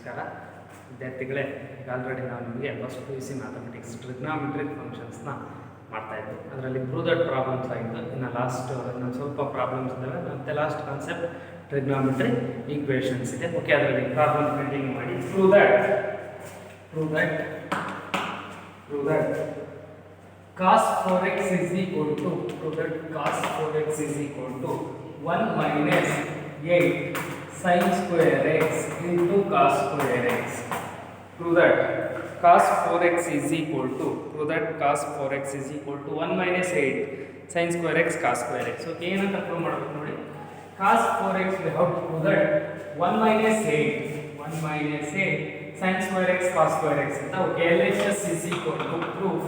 ನಮಸ್ಕಾರ ವಿದ್ಯಾರ್ಥಿಗಳೇ. ಈಗ ಆಲ್ರೆಡಿ ನಾವು ನಿಮಗೆ ಫಸ್ಟ್ PUC ಮ್ಯಾಥಮೆಟಿಕ್ಸ್ ಟ್ರಿಗ್ನಾಮೆಟ್ರಿಕ್ ಫಂಕ್ಷನ್ಸ್ನ ಮಾಡ್ತಾಯಿದ್ದು, ಅದರಲ್ಲಿ ಪ್ರೂವ್ ದಟ್ ಪ್ರಾಬ್ಲಮ್ಸ್ ಆಯಿತು. ಇನ್ನು ಲಾಸ್ಟ್ ಇನ್ನೊಂದು ಸ್ವಲ್ಪ ಪ್ರಾಬ್ಲಮ್ಸ್ ಇದ್ದಾವೆ. ಮತ್ತು ಲಾಸ್ಟ್ ಕಾನ್ಸೆಪ್ಟ್ ಟ್ರಿಗ್ನಾಮೆಟ್ರಿ ಈಕ್ವೇಷನ್ಸ್ ಇದೆ. ಓಕೆ, ಅದರಲ್ಲಿ ಪ್ರಾಬ್ಲಮ್ ಕಂಟಿನ್ಯೂ ಮಾಡಿ. Prove that cos 4x is equal to 1 minus 8 sin square x into cos square x. Prove that cos 4x is equal to 1 minus 8 sin square x cos square x. Okay, ಏನಂತ prove ಮಾಡಬೇಕು ನೋಡಿ. cos 4x we have to prove that 1 minus 8 sin square x cos square x ಅಂತ. Okay, LHS is equal to proof.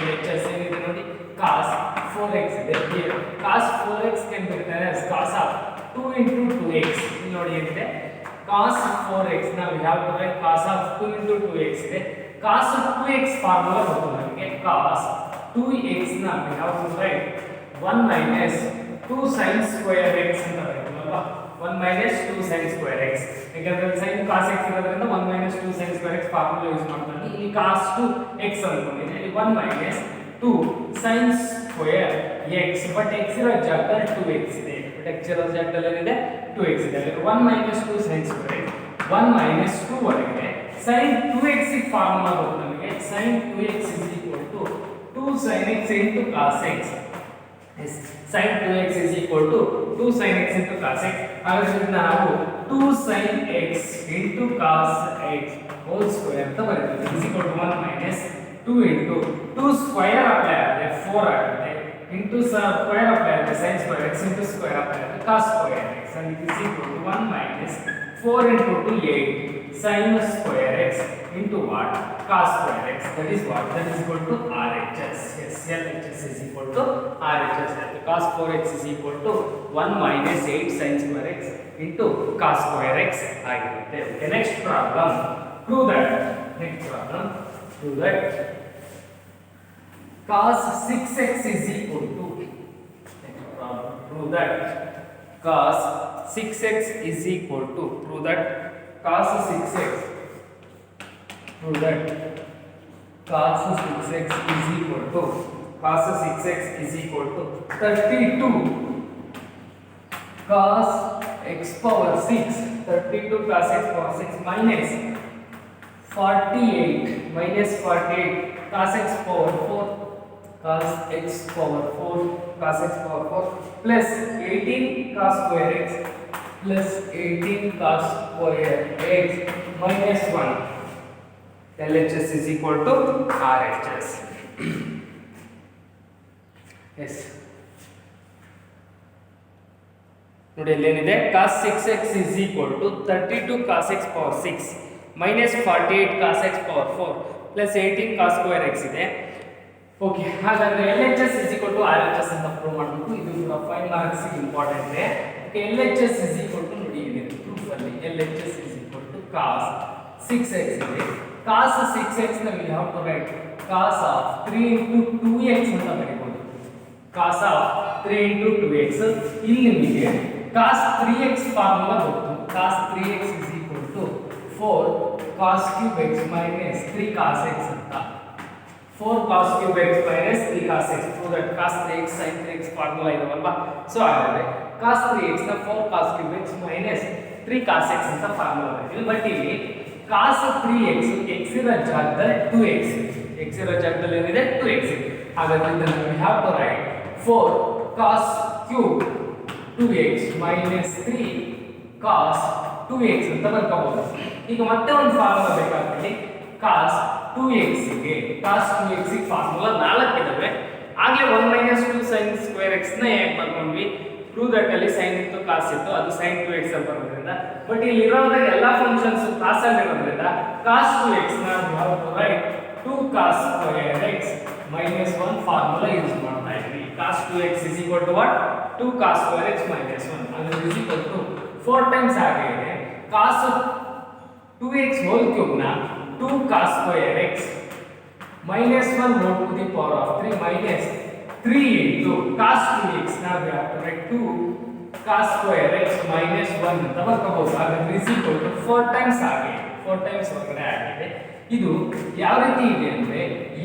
LHS ಏನಿದೆ ನೋಡಿ, cos 4x ಇದೆ. here cos 4x can be written as cos of 2 into 2x. ಇಲ್ಲಿ ನೋಡಿ ಏನಿದೆ, cos 4x ನಾವು have to write cos of 2 into 2x ಇದೆ. cos 2x formula ಗೊತ್ತು ನಮಗೆ. cos 2x ನಾವು have to write 1 minus 2 sin square x ಅಂತ ಬರೀತೀವಲ್ವಾ. 1 minus 2 sin square x, ಯಾಕಂದ್ರೆ sin cos x ಇರೋದ್ರಿಂದ 1 minus 2 sin square x formula use ಮಾಡ್ಕೊಂಡು ಇಲ್ಲಿ cos 2x ಅನ್ಕೊಂಡಿದ್ದೀನಿ. ಇಲ್ಲಿ 1 minus 2 sin square x, but x ಇರೋ ಜಾಗದಲ್ಲಿ 2x ಇದೆ. ಬಟ್ x ಇರೋ ಜಾಗದಲ್ಲಿ ಏನಿದೆ, 2x ಇದೆ. ಅಲ್ಲಿ 1 minus 2 sin square x, 1 minus 2 ಒಳಗೆ sin 2x ಫಾರ್ಮುಲಾ ಗೊತ್ತು ನಮಗೆ. sin 2x is equal to 2 sin x into cos x. Yes, sin 2x is equal to 2 sin x into cos x. ಹಾಗಾದ್ರೆ ನಾವು 2 sin x into cos x whole square ಅಂತ ಬರೀತೀವಿ. is equal to 1 minus 2 into 2 square apply ಆಗುತ್ತೆ 4 ಆಗುತ್ತೆ, into square apply ಆಗುತ್ತೆ sin square x into square apply ಆಗುತ್ತೆ cos square x, and it is equal to 1 minus 4 into 2 8 sin square x into what, cos square x. That is what, that is equal to RHS. Yes, LHS is equal to RHS. cos 4x is equal to 1 minus 8 sin square x into cos square x ಆಗಿರುತ್ತೆ. Okay, next problem. Prove that cos 6x is equal to, prove that cos 6x is equal to, prove that cos 6x is equal to 32 cos x power 6 cos x power 6 minus 48 cos x power 4 plus 18 cos square x minus 1. LHS is equal to RHS. Yes, ನೋಡಿ ಇಲ್ಲಿ ಏನಿದೆ, cos 6x is equal to 32 cos x power 6 minus 48 cos x power 4 plus 18 cos square x ಇದೆ. Okay, ಹಾಗಾದ್ರೆ LHS is equal to RHS ಅಂತ prove ಮಾಡಬೇಕು. ಇದು 5 marks important ಇದೆ. Okay, LHS is equal to ನೋಡಿ ಇದೆ ಪ್ರೂಫ್ ಅಲ್ಲಿ LHS is equal to cos 6x ಇದೆ. cos 6x ನ we have to write cos of 3 into 2x ಅಂತ ಬರೀಬಹುದು. cos of 3 into 2x. ಇಲ್ಲಿ ನಿಮಗೆ cos 3x ಫಾರ್ಮುಲಾ ಗೊತ್ತು. cos 3x is equal to 4 cos cube x minus 3 cos x ಅಂತ. 4 cos cube x minus 3 cos x. Prove that cos 3x sin 3x formula ಇದೆಯಲ್ವಾ. So ಹಾಗಾದ್ರೆ cos 3x ನ 4 cos cube x minus 3 cos x ಅಂತ formula ಬರೀತೀವಿ. But ಇಲ್ಲಿ cos 3x x ಇರೋ ಜಾಗದಲ್ಲಿ 2x, x ಇರೋ ಜಾಗದಲ್ಲಿ ಏನಿದೆ 2x. ಹಾಗಾದ್ರೆ ಇದನ್ನು we have to write 4 cos cube 2x minus 3 cos 2x ಅಂತ ಬರ್ಕೋಬಹುದು. ಈಗ ಮತ್ತೆ ಒಂದು ಫಾರ್ಮುಲಾ ಬೇಕಾಗ್ತದೆ. cos 2x ಗೆ ಫಾರ್ಮುಲಾ 4 ಇದಾವೆ. ಆಗಲೇ 1 minus 2 sin square x ನ ಹೇಗೆ ಬರ್ಕೊಂಡ್ವಿ, prove that ಅಲ್ಲಿ sin ಇತ್ತು cos ಇತ್ತು, ಅದು sin 2x ಅಂತ ಬರೋದ್ರಿಂದ. ಬಟ್ ಇಲ್ಲಿ ಇರೋದ್ರಾಗ ಎಲ್ಲಾ ಫಂಕ್ಷನ್ಸ್ cos ಅಲ್ಲಿ ಇರೋದ್ರಿಂದ cos 2x ನ we have to write 2 cos square x minus 1 formula use ಮಾಡ್ತಾ ಇದ್ವಿ. cos 2x is equal to what, 2 cos square x minus 1. ಅದು is equal to 4 times ಆಗಿದೆ. cos 2x whole cube ನ 2 cos square x minus 1 whole to the power of 3 minus 3 into cos 2x. Now we have to write 2 cos square x minus 1 ಅಂತ ಬರ್ಕೋಬಹುದು. ಹಾಗಾದ್ರೆ is equal to 4 times ಆಗಿದೆ. 4 times ಹೊರಗಡೆ ಆಗಿದೆ. ಇದು ಯಾವ ರೀತಿ ಇದೆ ಅಂದ್ರೆ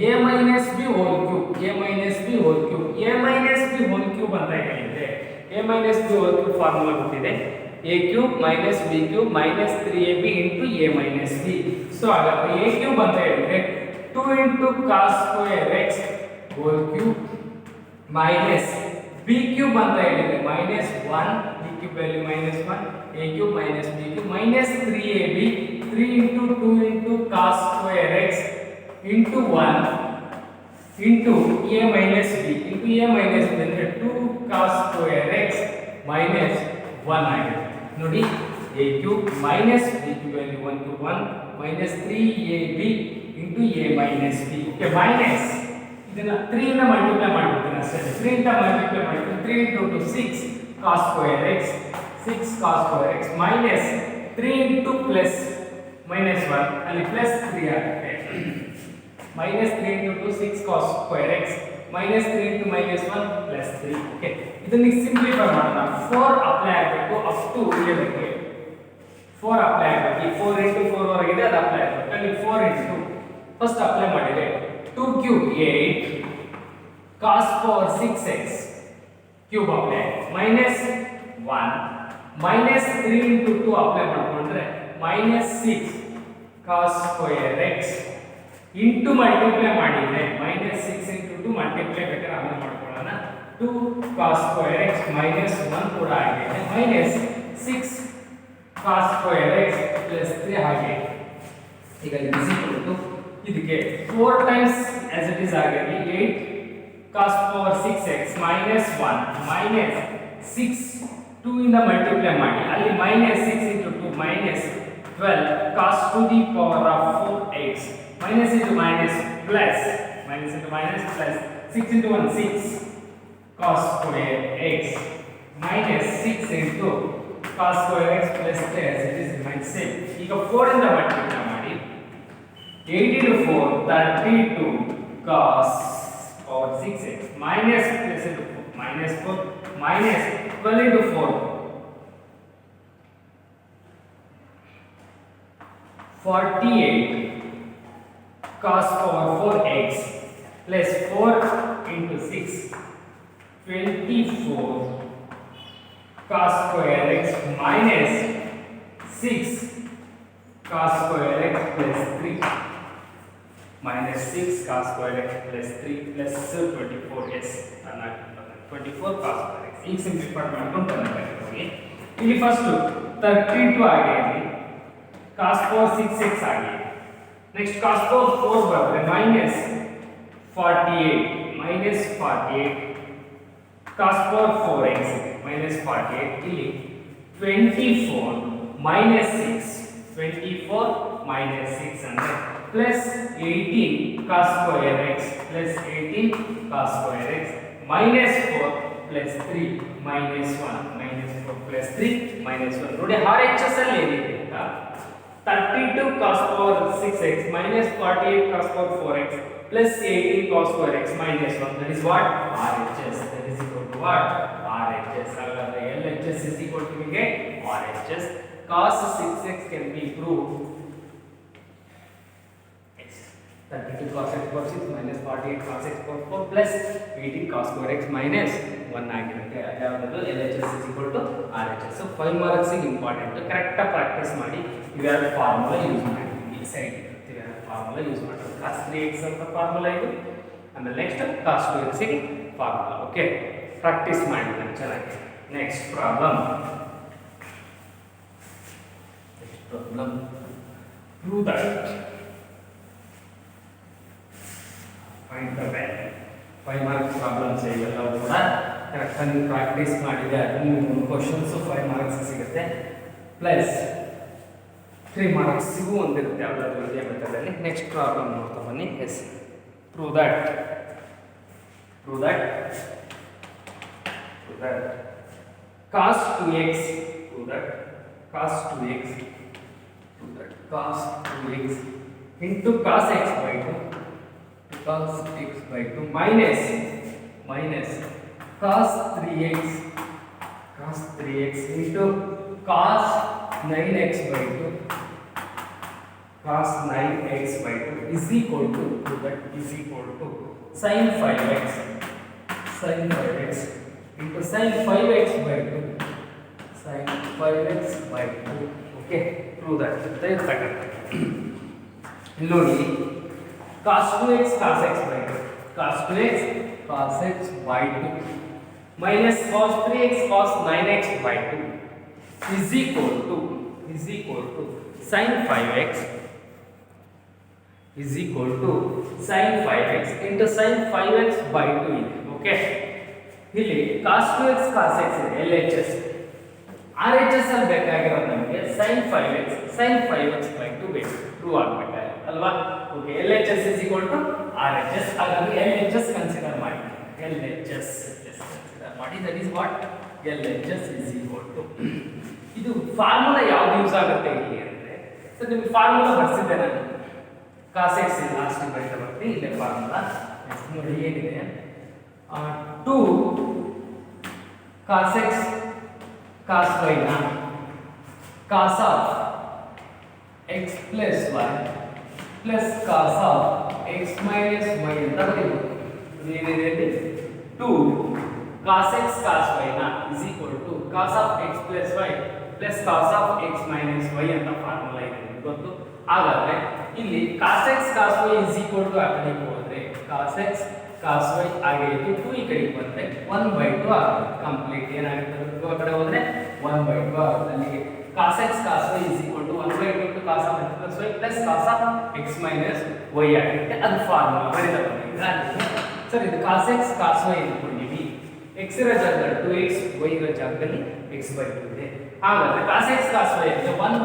a minus b whole cube, a minus b whole cube, a minus b whole cube ಅಂತ ಹೇಳಿದ್ರೆ a minus b whole cube formula ಗೊತ್ತಿದೆ, a cube minus b cube minus 3ab into a minus b. So ಹಾಗಾದ್ರೆ a cube ಅಂತ ಹೇಳಿದ್ರೆ 2 into cos square x whole cube minus b cube ಅಂತ ಹೇಳಿದ್ರೆ minus 1, b cube value minus 1, a cube minus b cube minus 3ab 3 into 2 into cos square x into 1 into a minus b into a minus b ಅಂದ್ರೆ 2 ಕಾಸ್ square x minus 1 ಆಗಿದೆ. ನೋಡಿ a cube minus b cube value 1 cube 1 minus 3ab into a minus b. Okay, minus ಇದನ್ನ 3 ಇಂದ multiply ಮಾಡ್ಬಿಡ್ತೀನಿ ಅಷ್ಟೇ. 3 ಇಂದ multiply ಮಾಡಿದ್ರೆ 3 into 6 cos square x 6 cos square x minus 3 into plus minus 1 ಅಲ್ಲಿ plus 3 ಆಗುತ್ತೆ. Minus 3 into 6 cos square x minus 3 into minus 1 plus 3. Okay, ಇದನ್ನ simplify ಮಾಡೋಣ. 4 ಅಪ್ಲೈ ಆಗಬೇಕು ಅಪ್ ಟು ಇಲ್ಲಿವರೆಗೆ 4 ಅಪ್ಲೈ ಆಗಬೇಕು. 4 ಇಂಟು 4 ವರೆಗಿದೆ ಅದು ಅಪ್ಲೈ ಆಗಬೇಕು. ಅಲ್ಲಿ 4 ಇಂಟು ಫಸ್ಟ್ ಅಪ್ಲೈ ಮಾಡಿದ್ರೆ 2 cube 8 cos power 6x cube apply minus 1 minus 3 into 2 apply ಮಾಡ್ಕೊಂಡ್ರೆ minus 6 cos square x into multiply ಮಾಡಿದ್ರೆ ಮೈನಸ್ 6 ಇಂಟು 2 ಮಲ್ಟಿಪ್ಲೈ ಬೇಕಾದ್ರೆ ಆಮೇಲೆ ಮಾಡ್ಕೊಳ್ಳೋಣ. 2 cos ಸ್ಕ್ವೇರ್ x ಮೈನಸ್ 1 ಕೂಡ ಆಗಿದೆ minus 6 cos square x plus 3 ಹಾಗೆ. ಈಗ ಇದಕ್ಕೆ 4 ಟೈಮ್ಸ್ as it is ಆಗಿದೆ 8 cos power 6x minus 1 minus 6 2 ಇಂದ ಮಲ್ಟಿಪ್ಲೈ ಮಾಡಿ ಅಲ್ಲಿ minus 6 into 2 minus 12 cos to the power of 4x minus into minus plus minus into minus plus 6 into 1 6 cos square x minus 6 into cos square x plus 3 as it is remains same. ಈಗ 4 ಇಂದ multiply ಮಾಡಿ 8 into 4 32 cos power 6x minus plus into 4 minus 4 minus 12 into 4 48 cos power 4x plus 4 into 6 24 cos square x minus 6 cos square x plus 3 minus 6 cos square x plus 3 plus 24 yes 24 cos square x. ಈಗ simplify ಮಾಡ್ಕೊಂಡು ಬಂದಿದ್ದೀವಿ. ಇಲ್ಲಿ first 32 ಆಗಿದೆ cos power 6x ಆಗಿದೆ. Next cos power 4 ಬರುತ್ತೆ minus 48 cos power 4x minus 48 ಇಲ್ಲಿ 24 minus 6 minus 6 ಅಂದ್ರೆ plus 18 cos square x plus 18 cos square x minus 4 plus 3 minus 1 minus 4 plus 3 minus 1. ನೋಡಿ RHS ಅಲ್ಲಿ ಏನಿದೆ ಅಂತ 32 cos power 6x minus 48 cos power 4x plus 18 cos square x minus 1. That is what RHS. That is equal to what RHS. ಹಾಗಾದ್ರೆ LHS is equal to ನಿಮಗೆ RHS. Cos 6x can be proved 32 cos x power 6 minus 48 cos x power 4 plus 18 cos square x minus 1 ಆಗಿರುತ್ತೆ. ಯಾವುದು LHS is equal to RHS. So 5 marks important. Correct ಆಗಿ practice ಮಾಡಿ. ಇವೆರಡು formula use ಮಾಡಿ ಈ side ಇವೆರಡು formula use ಮಾಡಿ. cos 3x ಅಂತ ಫಾರ್ಮುಲಾ ಇದು, ಆಮೇಲೆ ನೆಕ್ಸ್ಟ್ cos 2x ಗೆ ಫಾರ್ಮುಲಾ. ಓಕೆ, ಪ್ರಾಕ್ಟೀಸ್ ಮಾಡಿ ಚೆನ್ನಾಗಿ. Next problem prove that find the value. 5 marks problems ಇವೆಲ್ಲವೂ ಕೂಡ ಕರೆಕ್ಟ್ ಆಗಿ ಪ್ರಾಕ್ಟೀಸ್ ಮಾಡಿದ್ರೆ ನೀವು ಕ್ವಶನ್ಸ್ 5 ಮಾರ್ಕ್ಸ್ ಸಿಗುತ್ತೆ ಪ್ಲಸ್ 3 ಮಾರ್ಕ್ಸ್ ಒಂದಿರುತ್ತೆ ಯಾವ್ದಾದ್ರು ಇದೇ ಮೆಥಡಲ್ಲಿ. ನೆಕ್ಸ್ಟ್ ಪ್ರಾಬ್ಲಮ್ ನೋಡ್ತಾ ಬನ್ನಿ. Yes, prove that cos 2x into cos x by 2 minus cos 3x into cos 9x by 2 cos 9x by 2 is equal to sin 5x into sin 5x by 2 sin 5x by 2. Okay, prove that. ಇಲ್ಲಿ ನೋಡಿ cos 2x cos x by 2 minus cos 3x cos 9x by 2 is equal to sin 5x into sin 5x by 2 ಇದೆ. Okay, ಇಲ್ಲಿ cos 2x cos x ಇದೆ LHS. RHS ಅಲ್ಲಿ ಬೇಕಾಗಿರೋದು ನಮಗೆ sin 5x by 2 ಬೇಕು, prove ಆಗಬೇಕಾಗಿದೆ ಅಲ್ವಾ. Okay, LHS is equal to RHS. ಹಾಗಾಗಿ LHS ಕನ್ಸಿಡರ್ ಮಾಡಿ, that is what LHS is equal to. ಇದು ಫಾರ್ಮುಲಾ ಯಾವ್ದು ಯೂಸ್ ಆಗುತ್ತೆ ಇಲ್ಲಿ ಅಂದ್ರೆ, ಸೊ ನಿಮಗೆ ಫಾರ್ಮುಲಾ ಬರ್ಸಿದ್ದೆ ನಾನು cos x ಲಾಸ್ಟ್ ಬರೀತಾ ಬರ್ತೀನಿ. ಇಲ್ಲೇ ಫಾರ್ಮುಲಾ ನೋಡಿ ಏನಿದೆ, 2 cos x cos y ನ cos of x plus y plus cos of x minus y ಅಂತ ಬರೀಬಹುದು. ಏನಿದೆ 2 cos x cos y ನ is equal to cos of x plus y plus cos of x minus y ಅಂತ formula ಇದೆ ಗೊತ್ತು. ಹಾಗಾದ್ರೆ ಇಲ್ಲಿ cos x cos y is equal to ಆ ಕಡೆಗೆ ಹೋದ್ರೆ cos x cos y ಹಾಗೆ ಇದು 2 ಈ ಕಡೆಗೆ ಬಂದ್ರೆ 1/2 ಆಗುತ್ತೆ. ಕಂಪ್ಲೀಟ್ ಏನಾಗುತ್ತೆ, 2 ಆ ಕಡೆ ಹೋದ್ರೆ 1/2 ಆಗುತ್ತೆ. ಅಲ್ಲಿಗೆ cos x cos y is equal to 1/2 into cos of x plus y plus cos of x minus y ಆಗುತ್ತೆ. ಅದು ಫಾರ್ಮುಲಾ ಬರೀತಾ ಬಂದಿದೆ. ಸರ್ ಇದು cos x cos y ಅಂದ್ಕೊಂಡಿವಿ, x ಇರೋ ಜಾಗದಲ್ಲಿ 2x, y ಇರೋ ಜಾಗದಲ್ಲಿ x/2 ಇದೆ. ಹಾಗಾದ್ರೆ cos x cos y ಅಂದ್ರೆ 1/2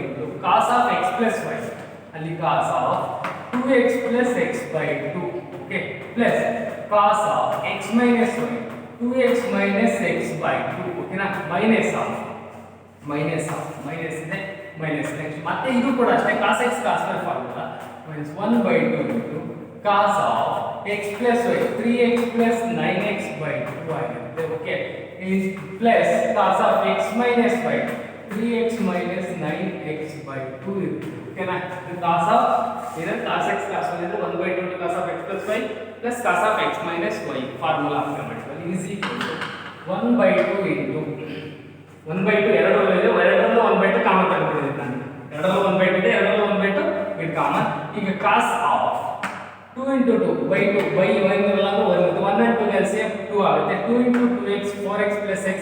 into cos of x plus y, ಅಲ್ಲಿ cos of 2x plus x/2, okay, plus cos of x minus y 2x minus x/2, ಓಕೆನಾ, minus ಇದೆ minus next ಮತ್ತೆ ಇದು ಕೂಡ ಅಷ್ಟೇ cos x cos y formula minus 1/2 into cos of x plus y 3x plus 9x/2 ಆಗುತ್ತೆ. Okay, plus cos of x minus y 3x minus 9x/2 ಇರುತ್ತೆ. ಓಕೆನಾ, cos of cos x cos y ಅಂದ್ರೆ 1/2 into cos of x plus y plus cos of x minus y formula apply ಮಾಡ್ತೀವಿ. is equal to 1/2 into 1/2 ಎರಡರಲ್ಲೂ 1/2 common ತಗೊಂಡಿದ್ದೀನಿ ನಾನು. ಎರಡರಲ್ಲೂ 1/2 ಇದೆ, ಎರಡರಲ್ಲೂ 1/2 ಇದು ಕಾಮನ್. ಈಗ cos of 2 into 2/2 by 1 ಇರಲ್ಲ ಅಂದ್ರೆ 1 and 2 LCM 2 ಆಗುತ್ತೆ. 2 into 2x 4x plus x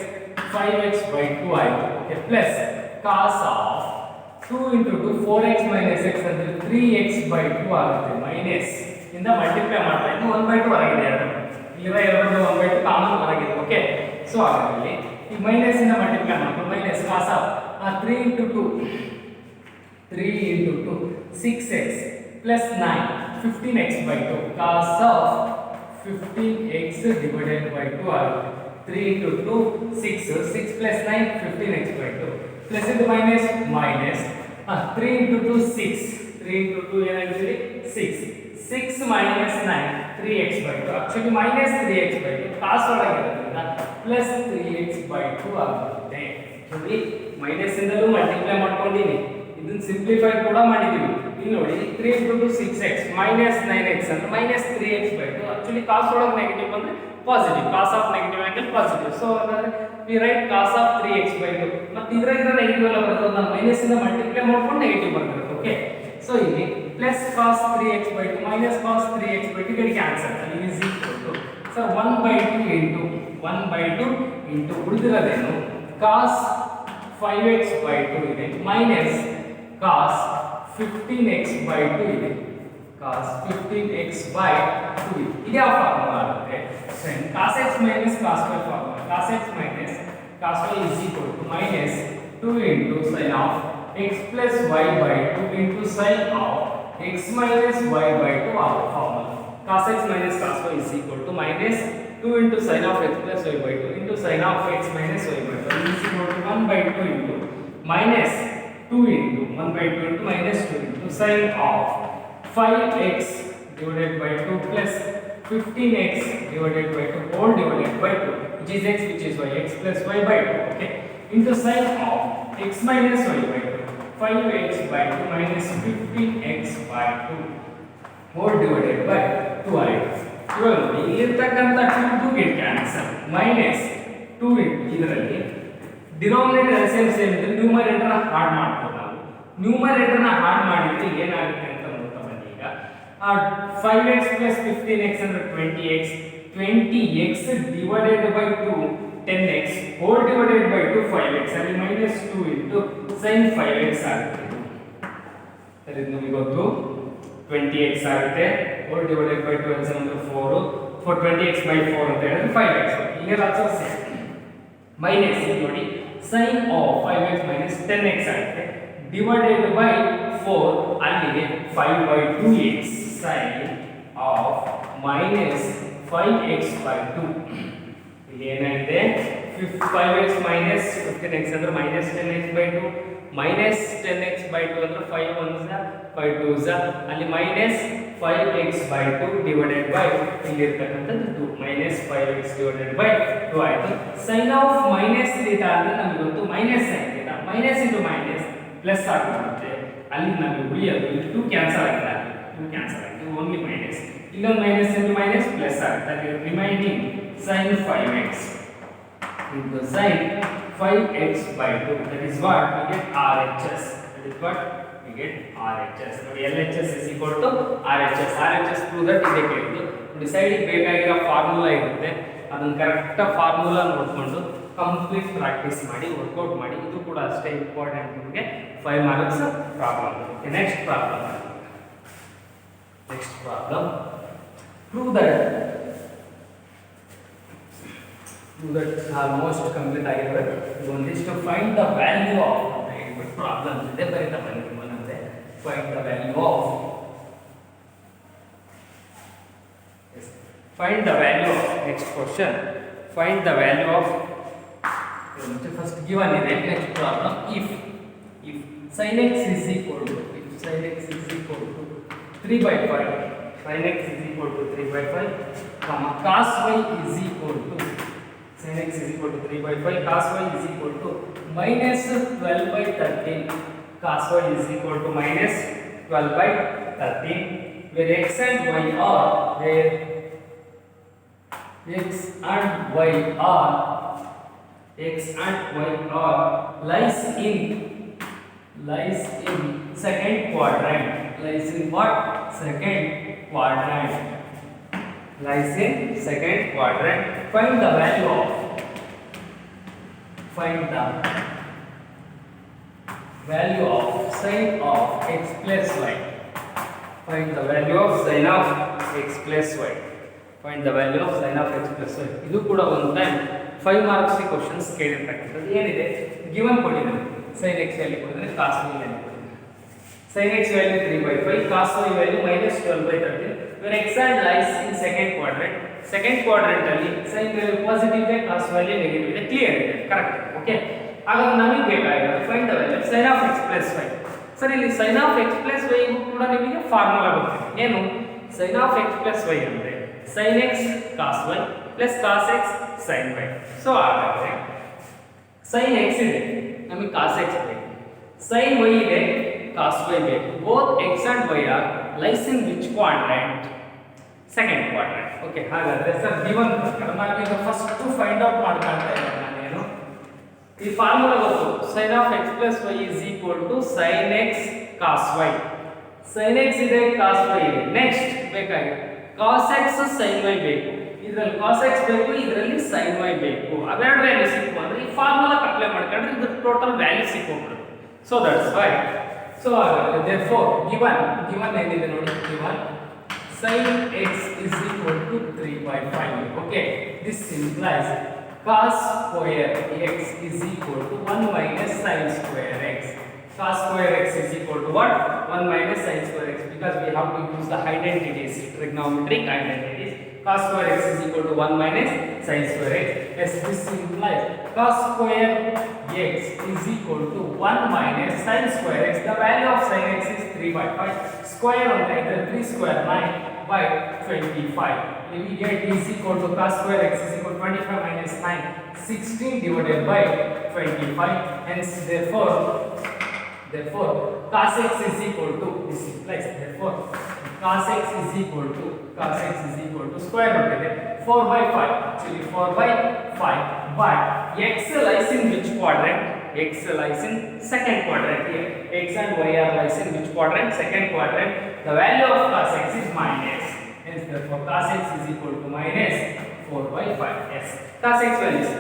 5x/2 ಆಯಿತು. Okay, plus cos of 2 into 2 4x minus x ಅಂದ್ರೆ 3x/2 ಆಗುತ್ತೆ. ಮೈನಸ್ ಇಂದ ಮಲ್ಟಿಪ್ಲೈ ಮಾಡ್ತಾ ಇದ್ದು 1/2 ಹೊರಗಿದೆ, ಇಲ್ಲಿರೋ ಎರಡರಲ್ಲೂ 1/2 ಕಾಮನ್ ಹೊರಗಿದೆ. ಓಕೆ, ಸೊ ಹಾಗಾಗಿ ಈ ಮೈನಸ್ ಇಂದ ಮಲ್ಟಿಪ್ಲೈ ಮಾಡ್ಕೊಂಡು minus cos of 3 into 2 6x plus 9 15x/2 cos of 15x divided by 2 ಆಗುತ್ತೆ. 3 into 2 6 plus 9 15x/2 plus ಇದು minus 3 into 2 6 3 into 2 ಏನಾಗುತ್ತೆ 6 minus 9 3x/2 actually minus 3x/2 cos ಒಳಗಿರೋದ್ರಿಂದ plus 3x/2 ಆಗುತ್ತೆ. ನೋಡಿ minus ಇಂದಲೂ multiply ಮಾಡ್ಕೊಂಡಿನಿ, ಇದನ್ನ simplify ಕೂಡ ಮಾಡಿದೀವಿ. ಇಲ್ಲಿ ನೋಡಿ 3 into 2 6x minus 9x ಅಂದ್ರೆ minus 3x/2 actually cos ಒಳಗೆ ನೆಗೆಟಿವ್ ಬಂದ್ರೆ positive, cos of negative angle positive. So ಹಾಗಾದ್ರೆ we write cos of 3x/2 ಮತ್ತೆ ಇದರಿಂದ ನೆಗೆಟಿವ್ ಎಲ್ಲ ಬರ್ತದೆ, ನಾನು ಮೈನಸ್ ಇಂದ ಮಲ್ಟಿಪ್ಲೈ ಮಾಡ್ಕೊಂಡು ನೆಗೆಟಿವ್ ಬರ್ತದೆ. ಓಕೆ, ಸೊ ಇಲ್ಲಿ plus cos 3x/2 minus cos 3x/2 ಕಡೆ ಕ್ಯಾನ್ಸಲ್, ಅಲ್ಲಿ is equal to so 1/2 into ಉಳಿದಿರೋದೇನು cos 5x/2 ಇದೆ ಮೈನಸ್ cos 15x/2 ಇದೆ, cos 15x/2 ಇದೆ ಯಾವ ಫಾರ್ಮುಲಾ ಆಗುತ್ತೆ cos x minus cos y formula. cos x minus cos y is equal to minus 2 into sin of x plus y by 2 into sin of x minus y by 2 our formula. cos x minus cos y is equal to minus 2 into sin of x plus y by 2 into sin of x minus y by 2 is equal to 1/2 into minus 2 into 1/2 into minus 2 into sin of 5x divided by 2 plus 15x divided by 2 whole divided by 2 which is x plus y by 2. Okay, into sin of x minus y by 2 5x by 2 minus 15x by 2 whole divided by 2i. ಇವಾಗ ನೋಡಿ ಇಲ್ಲಿರ್ತಕ್ಕಂಥ 2 get cancel minus 2 ಇದರಲ್ಲಿ denominator same ಇದೆ, numerator ನ add ಮಾಡ್ಬೋದು ನಾವು. Numerator ನ add ಮಾಡಿದ್ರೆ ಏನಾಗುತ್ತೆ ಅಂತ ನೋಡ್ತಾ ಬನ್ನಿ. ಈಗ 5x plus 15x ಅಂದ್ರೆ 20x, 20x divided by 2 10x whole divided by 2 5x ಅಲ್ಲಿ minus 2 into sin 5x ಆಗುತ್ತೆ. ಸರಿ, ನಿಮಗೆ ಗೊತ್ತು 20x ಆಗುತ್ತೆ whole divided by 2 ಅಂದ್ರೆ 4 for 20x by 4 ಅಂತ ಹೇಳಿದ್ರೆ 5x. ಈಗ ಆಲ್ಸೋ ಸೇಮ್ ಮೈನಸ್ ನೋಡಿ sin of 5x minus 10x ಆಗುತ್ತೆ divided by 4 ಅಲ್ಲಿಗೆ 5 by 2x sin of minus 5x by 2 ಇಲ್ಲಿ ಏನಾಗಿದೆ 5x minus 15x ಅಂದ್ರೆ minus 10x by 2 minus 10x by 2 ಅಂದ್ರೆ 5 1s 5 2s ಅಲ್ಲಿ minus 5x by 2 divided by ಇಲ್ಲಿ ಇರತಕ್ಕಂತದ್ದು 2 minus 5x divided by 2 ಆಯ್ತು. sin of minus theta ಅಂದ್ರೆ ನಮಗೆ ಗೊತ್ತು minus sin theta minus into minus plus ಆಗುತ್ತೆ. ಅಲ್ಲಿ ನಮಗೆ ಉಳಿಯೋದು 2 ಕ್ಯಾನ್ಸಲ್ ಆಗಿದೆ, 2 ಕ್ಯಾನ್ಸಲ್ ಆಗಿದೆ, ಓನ್ಲಿ ಮೈನಸ್. ಇಲ್ಲೊಂದು ಮೈನಸ್ into minus ಪ್ಲಸ್ ಆಗುತ್ತೆ. ಅಲ್ಲಿ remaining sin 5x into sin 5x by 2 that is what we get RHS. That is what we get RHS. ನೋಡಿ LHS is equal to RHS. RHS prove that ಇದೆ ಕೇಳಿದ್ದು. ನೋಡಿ side ಬೇಕಾಗಿರೋ formula ಇರುತ್ತೆ, ಅದನ್ನ correct formula ನೋಡಿಕೊಂಡು complete practice ಮಾಡಿ workout ಮಾಡಿ. ಇದು ಕೂಡ ಅಷ್ಟೇ ಇಂಪಾರ್ಟೆಂಟ್, ನಿಮಗೆ 5 marks problem. Next problem prove that almost complete ಆಗಿದ್ರೆ ಒಂದಿಷ್ಟು find the value of problem ಇದೆ ಬರೀತಾ ಬನ್ನಿ. ನಿಮ್ಮನ್ನಂತೆ find the value of next question. Find the value of first given ಇದೆ. next problem if sin x is equal to 3 by 5 sin x is equal to 3 by 5 cos y is equal to sin x is equal to 3 by 5 cos y is equal to minus 12 by 13 cos y is equal to minus 12 by 13 where x and y are lies in second quadrant. Lies in what? Second quadrant. Lies in second quadrant. Find the value of sin of x plus y. Find the value of sin of x plus y. Find the value of sin of x plus y. ಇದು ಕೂಡ ಒಂದು time 5 marks questions ಕೇಳಿರ್ತಕ್ಕಂಥದ್ದು. ಏನಿದೆ given ಕೊಟ್ಟಿದ್ದಾರೆ, sin x value ಕೊಟ್ಟಿದ್ದಾರೆ, cos y value ಕೊಟ್ಟಿದ್ದಾರೆ. sin x value 3 by 5 cos y value minus 12 by 13 where x and lies in second quadrant. Second quadrant ಅಲ್ಲಿ sin value positive ಇದೆ, cos value negative ಇದೆ. Clear ಇದೆ, correct. Okay, ಹಾಗಾದ್ರೆ ನಮಗೆ ಬೇಕಾಗಿರೋದು find the value sin of x plus y. Sir ಇಲ್ಲಿ sin of x plus y ಕೂಡ ನಿಮಗೆ ಫಾರ್ಮುಲಾ ಗೊತ್ತಿದೆ. ಏನು sin of x plus y ಅಂದ್ರೆ sin x cos y plus cos x sin y. So ಹಾಗಾದ್ರೆ sin x ಇದೆ, ನಮಗೆ cos x ಬೇಕು, sin y ಇದೆ, cos y ಬೇಕು. both x and y are lies in which quadrant? Second quadrant. Okay, ಹಾಗಾದ್ರೆ sir given ಪ್ರಕಾರ ನಾವು ಈಗ ಫಸ್ಟ್ ಫೈಂಡ್ ಔಟ್ ಮಾಡ್ಕೊಳ್ತಾ ಇದ್ದೀನಿ. ನಾನೇನು ಈ ಫಾರ್ಮುಲಾ ಗೊತ್ತು, sin of x plus y is equal to sin x cos y. sin x ಇದೆ, cos y ಇದೆ. ನೆಕ್ಸ್ಟ್ ಬೇಕಾಗಿದೆ cos x sin y ಬೇಕು. ಇದರಲ್ಲಿ cos x ಬೇಕು, ಇದರಲ್ಲಿ sin y ಬೇಕು. ಅವೆರಡು ವ್ಯಾಲ್ಯೂ ಸಿಕ್ಕು ಅಂದ್ರೆ ಈ ಫಾರ್ಮುಲಾ ಅಪ್ಲೈ ಮಾಡ್ಕೊಂಡ್ರೆ ಇದ್ರ ಟೋಟಲ್ ವ್ಯಾಲ್ಯೂ ಸಿಕ್ಕೋಬಿಡುತ್ತೆ. So that's why. ಸೊ ಹಾಗಾದ್ರೆ therefore given ಏನಿದೆ ನೋಡಿ, given sin x is equal to 3 by 5. Okay, this implies cos square x is equal to 1 minus sin square x. Cos square x is equal to what? 1 minus sin square x, because we have to use the identities, trigonometric identities. Cos square x is equal to 1 minus sin square x. Yes, this implies cos square x is equal to 1 minus sin square x. The value of sin x is 3 by 5. Square on the 3 square 9 by 25. We get is equal to cos square x is equal to 25 minus 9, 16 divided by 25. Hence, therefore, Therefore cos x is equal to, this implies, therefore cos x is equal to square root ಇದೆ 4 by 5, actually 4 by 5, but x lies in which quadrant? X lies in second quadrant here. X and y are lies in which quadrant? Second quadrant. The value of cos x is minus. Hence, therefore, cos x is equal to minus 4 by 5. Yes. Cos x value is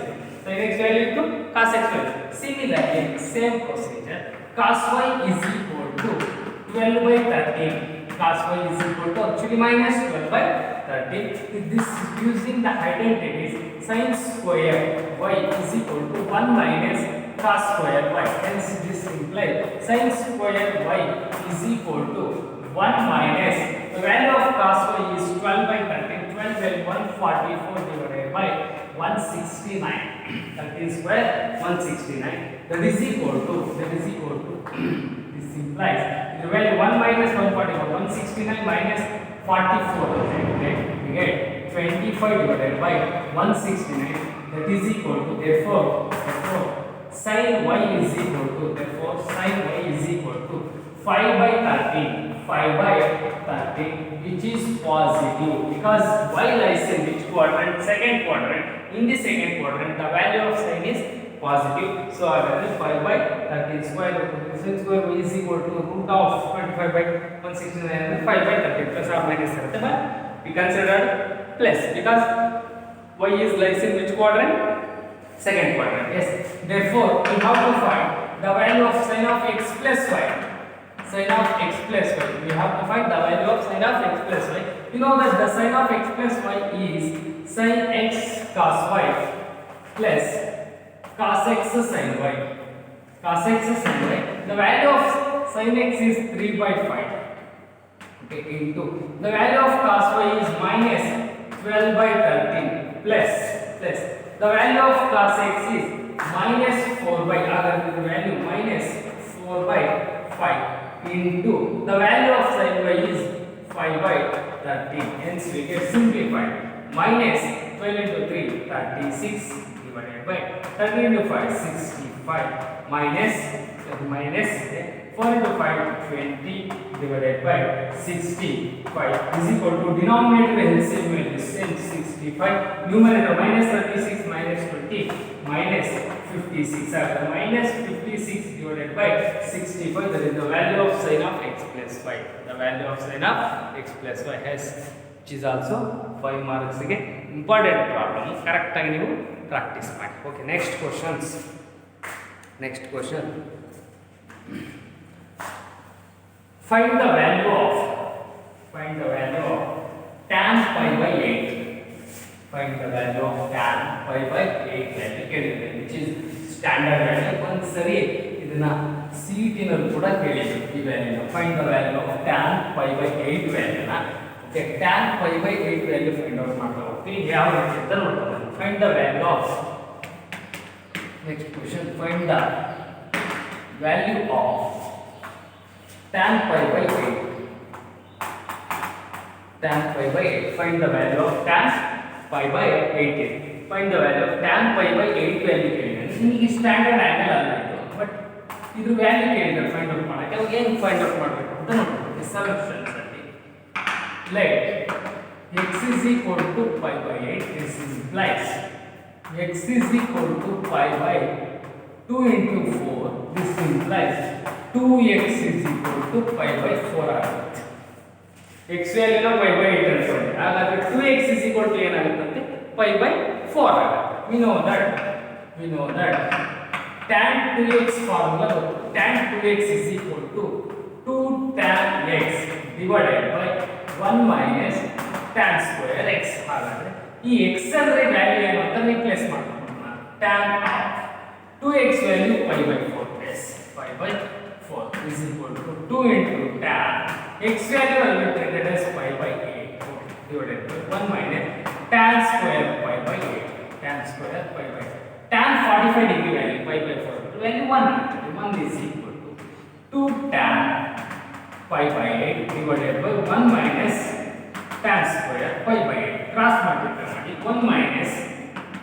sin x value to cos x value. Similarly, same procedure. Cos y is equal to 12 by 13. Cos y is equal to actually minus 12 by 13. This using the identities sin square y is equal to 1 minus cos square y. Hence this implies sin square y is equal to 1 minus the value of cos y is 12 by 13. 12 value 144 divided by 169. 13 square 169. That is equal to this implies the value 1 minus 144, 169 minus 44. We get 25 divided by 169. That is equal to, therefore sin y is equal to, 5 by 13, which is positive because y lies in which quadrant? Second quadrant. In the second quadrant, the value of sin is positive. So our value 5 by 13 square root y is equal to root of 25 by 169 and 5 by 13 plus or minus. But we considered plus because y is lies in which quadrant? Second quadrant. Yes. Therefore, we have to find the value of sin of x plus y. Sin of x plus y. We have to find the value of sin of x plus y. You know that the sin of x plus y is sin x cos y plus cos x sin y. Cos x sin y. The value of sin x is 3 by 5. Okay, into the value of cos y is minus 12 by 13 plus the value of cos x is minus 4 by the value minus 4 by 5 into the value of sin y is 5 by 13. Hence we get simplified minus 12 into 3 36 divided by 13 into 5 65 minus 4 into 5 20 divided by 65 is equal to denominator LCM value 65, numerator minus 36 minus 20 minus 56. Minus 56 divided by 65, that is the value of sin of x plus y. The value of sin of x plus y has, which is also 5 marks ಗೆ important problem. Correct ಆಗಿ ನೀವು practice ಮಾಡಿ. Okay, next question. Find the value of tan pi by 8. Find the value of tan pi by 8 value ಕೇಳಿದ್ರೆ, which is standard value. ಒಂದು ಸರಿ ಇದನ್ನ ಸಿಟಿನಲ್ಲಿ ಕೂಡ ಕೇಳಿದ್ರು ಈ ವ್ಯಾಲ್ಯೂನ. Find the value of tan pi by 8 ವ್ಯಾಲ್ಯೂನ. Okay, tan pi by 8 value find out ಮಾಡ್ತಾ ಹೋಗ್ತೀವಿ. ಯಾವ ರೀತಿ ಅಂತ ನೋಡ್ತಾ Find the value of, next question, find the value of tan pi by 8. Tan pi by 8. Find the value of tan pi by 8. Find the value of tan pi by 8 value ಕೇಳಿದ್ರೆ ನಿಮಗೆ standard angle ಅಲ್ಲ ಇದು, but ಇದು value ಕೇಳಿದ್ರೆ find out ಮಾಡಕ್ಕೆ ಅವಾಗ ಏನು find out ಮಾಡಬೇಕು ಅಂತ ನೋಡ್ತೀವಿ. ಸೊಲ್ಯೂಷನ್ಸ್ ಅಲ್ಲಿ let x is equal to pi by 8. This implies x is equal to pi by 2 into 4. This implies 2x is equal to pi by 4 ಆಗುತ್ತೆ. x ವ್ಯಾಲ್ಯೂನ pi by 8 ಅನ್ಕೊಳ್ಳಿ. ಹಾಗಾದ್ರೆ 2x is equal to ಏನಾಗುತ್ತಂತೆ? pi by 4 ಆಗುತ್ತೆ. We know that tan 2x formula, tan 2x is equal to 2 tan x divided by 1 minus tan square x. ಹಾಗಾದ್ರೆ ಈ x ಅಂದ್ರೆ value ಏನು ಅಂತ replace ಮಾಡ್ಕೊಂಡು ನಾನು tan of 2x value pi by 4 plus pi by 4 is equal to 2 into tan x value will be treated as pi by 8 divided by 1 minus tan square pi by 8. Tan square pi by 8. Tan 45 degree value pi by 4 value 1 is equal to 2 tan pi by 8 divided by 1 minus tan square pi by 8. Cross multiply ಮಾಡಿ 1 minus